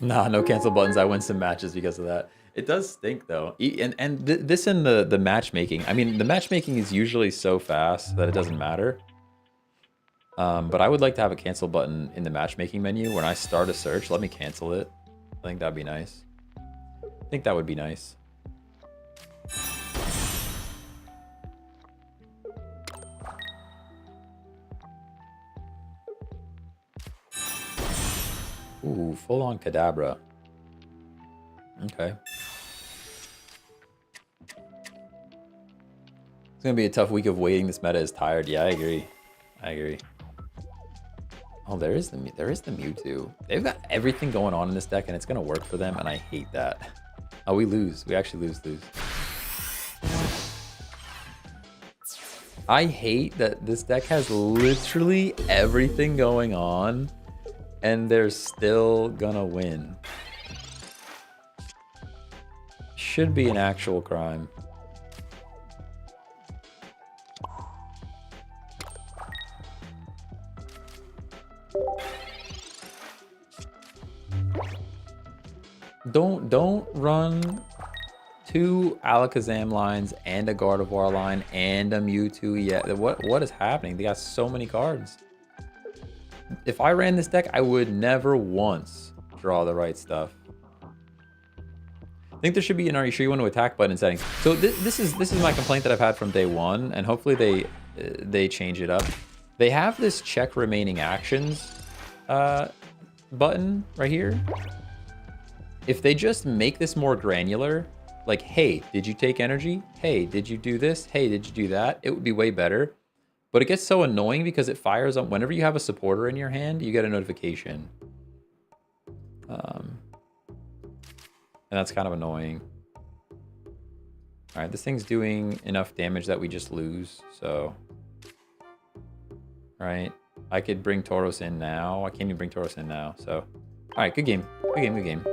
Nah, no cancel buttons. I win some matches because of that. It does stink though. This and the matchmaking. I mean, the matchmaking is usually so fast that it doesn't matter. But I would like to have a cancel button in the matchmaking menu. When I start a search, let me cancel it. I think that'd be nice. I think that would be nice. Ooh, full on Kadabra. Okay. It's gonna be a tough week of waiting. This meta is tired. Yeah, I agree. I agree. Oh, there is the Mewtwo. They've got everything going on in this deck, and it's gonna work for them, and I hate that. Oh, we lose. We actually lose. I hate that this deck has literally everything going on, and they're still gonna win. Should be an actual crime. Don't run 2 Alakazam lines and a Gardevoir line and a Mewtwo yet. What is happening? They got so many cards. If I ran this deck, I would never once draw the right stuff. I think there should be an "Are you sure you want to attack" button in settings. So this is my complaint that I've had from day one, and hopefully they change it up. They have this check remaining actions button right here. If they just make this more granular, like, hey, did you take energy? Hey, did you do this? Hey, did you do that? It would be way better. But it gets so annoying because it fires on whenever you have a supporter in your hand, you get a notification. And that's kind of annoying. All right, this thing's doing enough damage that we just lose, so. All right, I could bring Tauros in now. I can't even bring Tauros in now, so. All right, good game, good game, good game.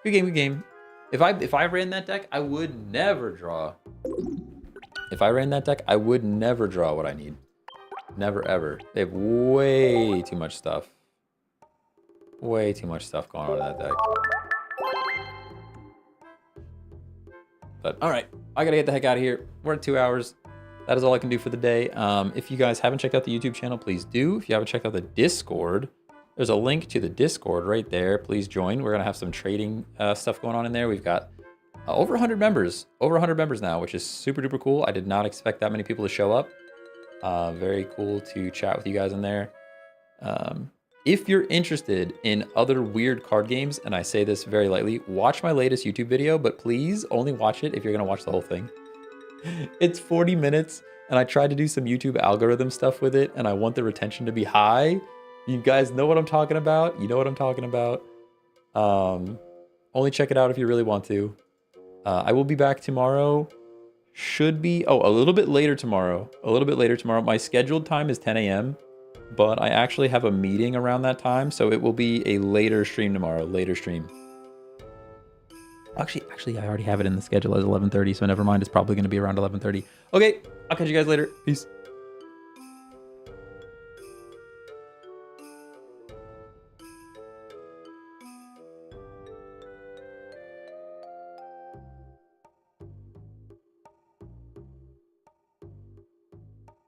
Good game, good game. If I ran that deck, I would never draw. If I ran that deck, I would never draw what I need. Never, ever. They have way too much stuff. Way too much stuff going on in that deck. But, all right. I got to get the heck out of here. We're at 2 hours. That is all I can do for the day. If you guys haven't checked out the YouTube channel, please do. If you haven't checked out the Discord, there's a link to the Discord right there. Please join. We're going to have some trading stuff going on in there. We've got over 100 members. Over 100 members now, which is super duper cool. I did not expect that many people to show up. Very cool to chat with you guys in there. If you're interested in other weird card games, and I say this very lightly, watch my latest YouTube video, but please only watch it if you're going to watch the whole thing. It's 40 minutes, and I tried to do some YouTube algorithm stuff with it, and I want the retention to be high. You guys know what I'm talking about. You know what I'm talking about. Only check it out if you really want to. I will be back tomorrow. Should be, a little bit later tomorrow. A little bit later tomorrow. My scheduled time is 10 a.m., but I actually have a meeting around that time, so it will be a later stream tomorrow. Later stream. Actually, I already have it in the schedule as 11:30, so never mind. It's probably going to be around 11:30. Okay, I'll catch you guys later. Peace.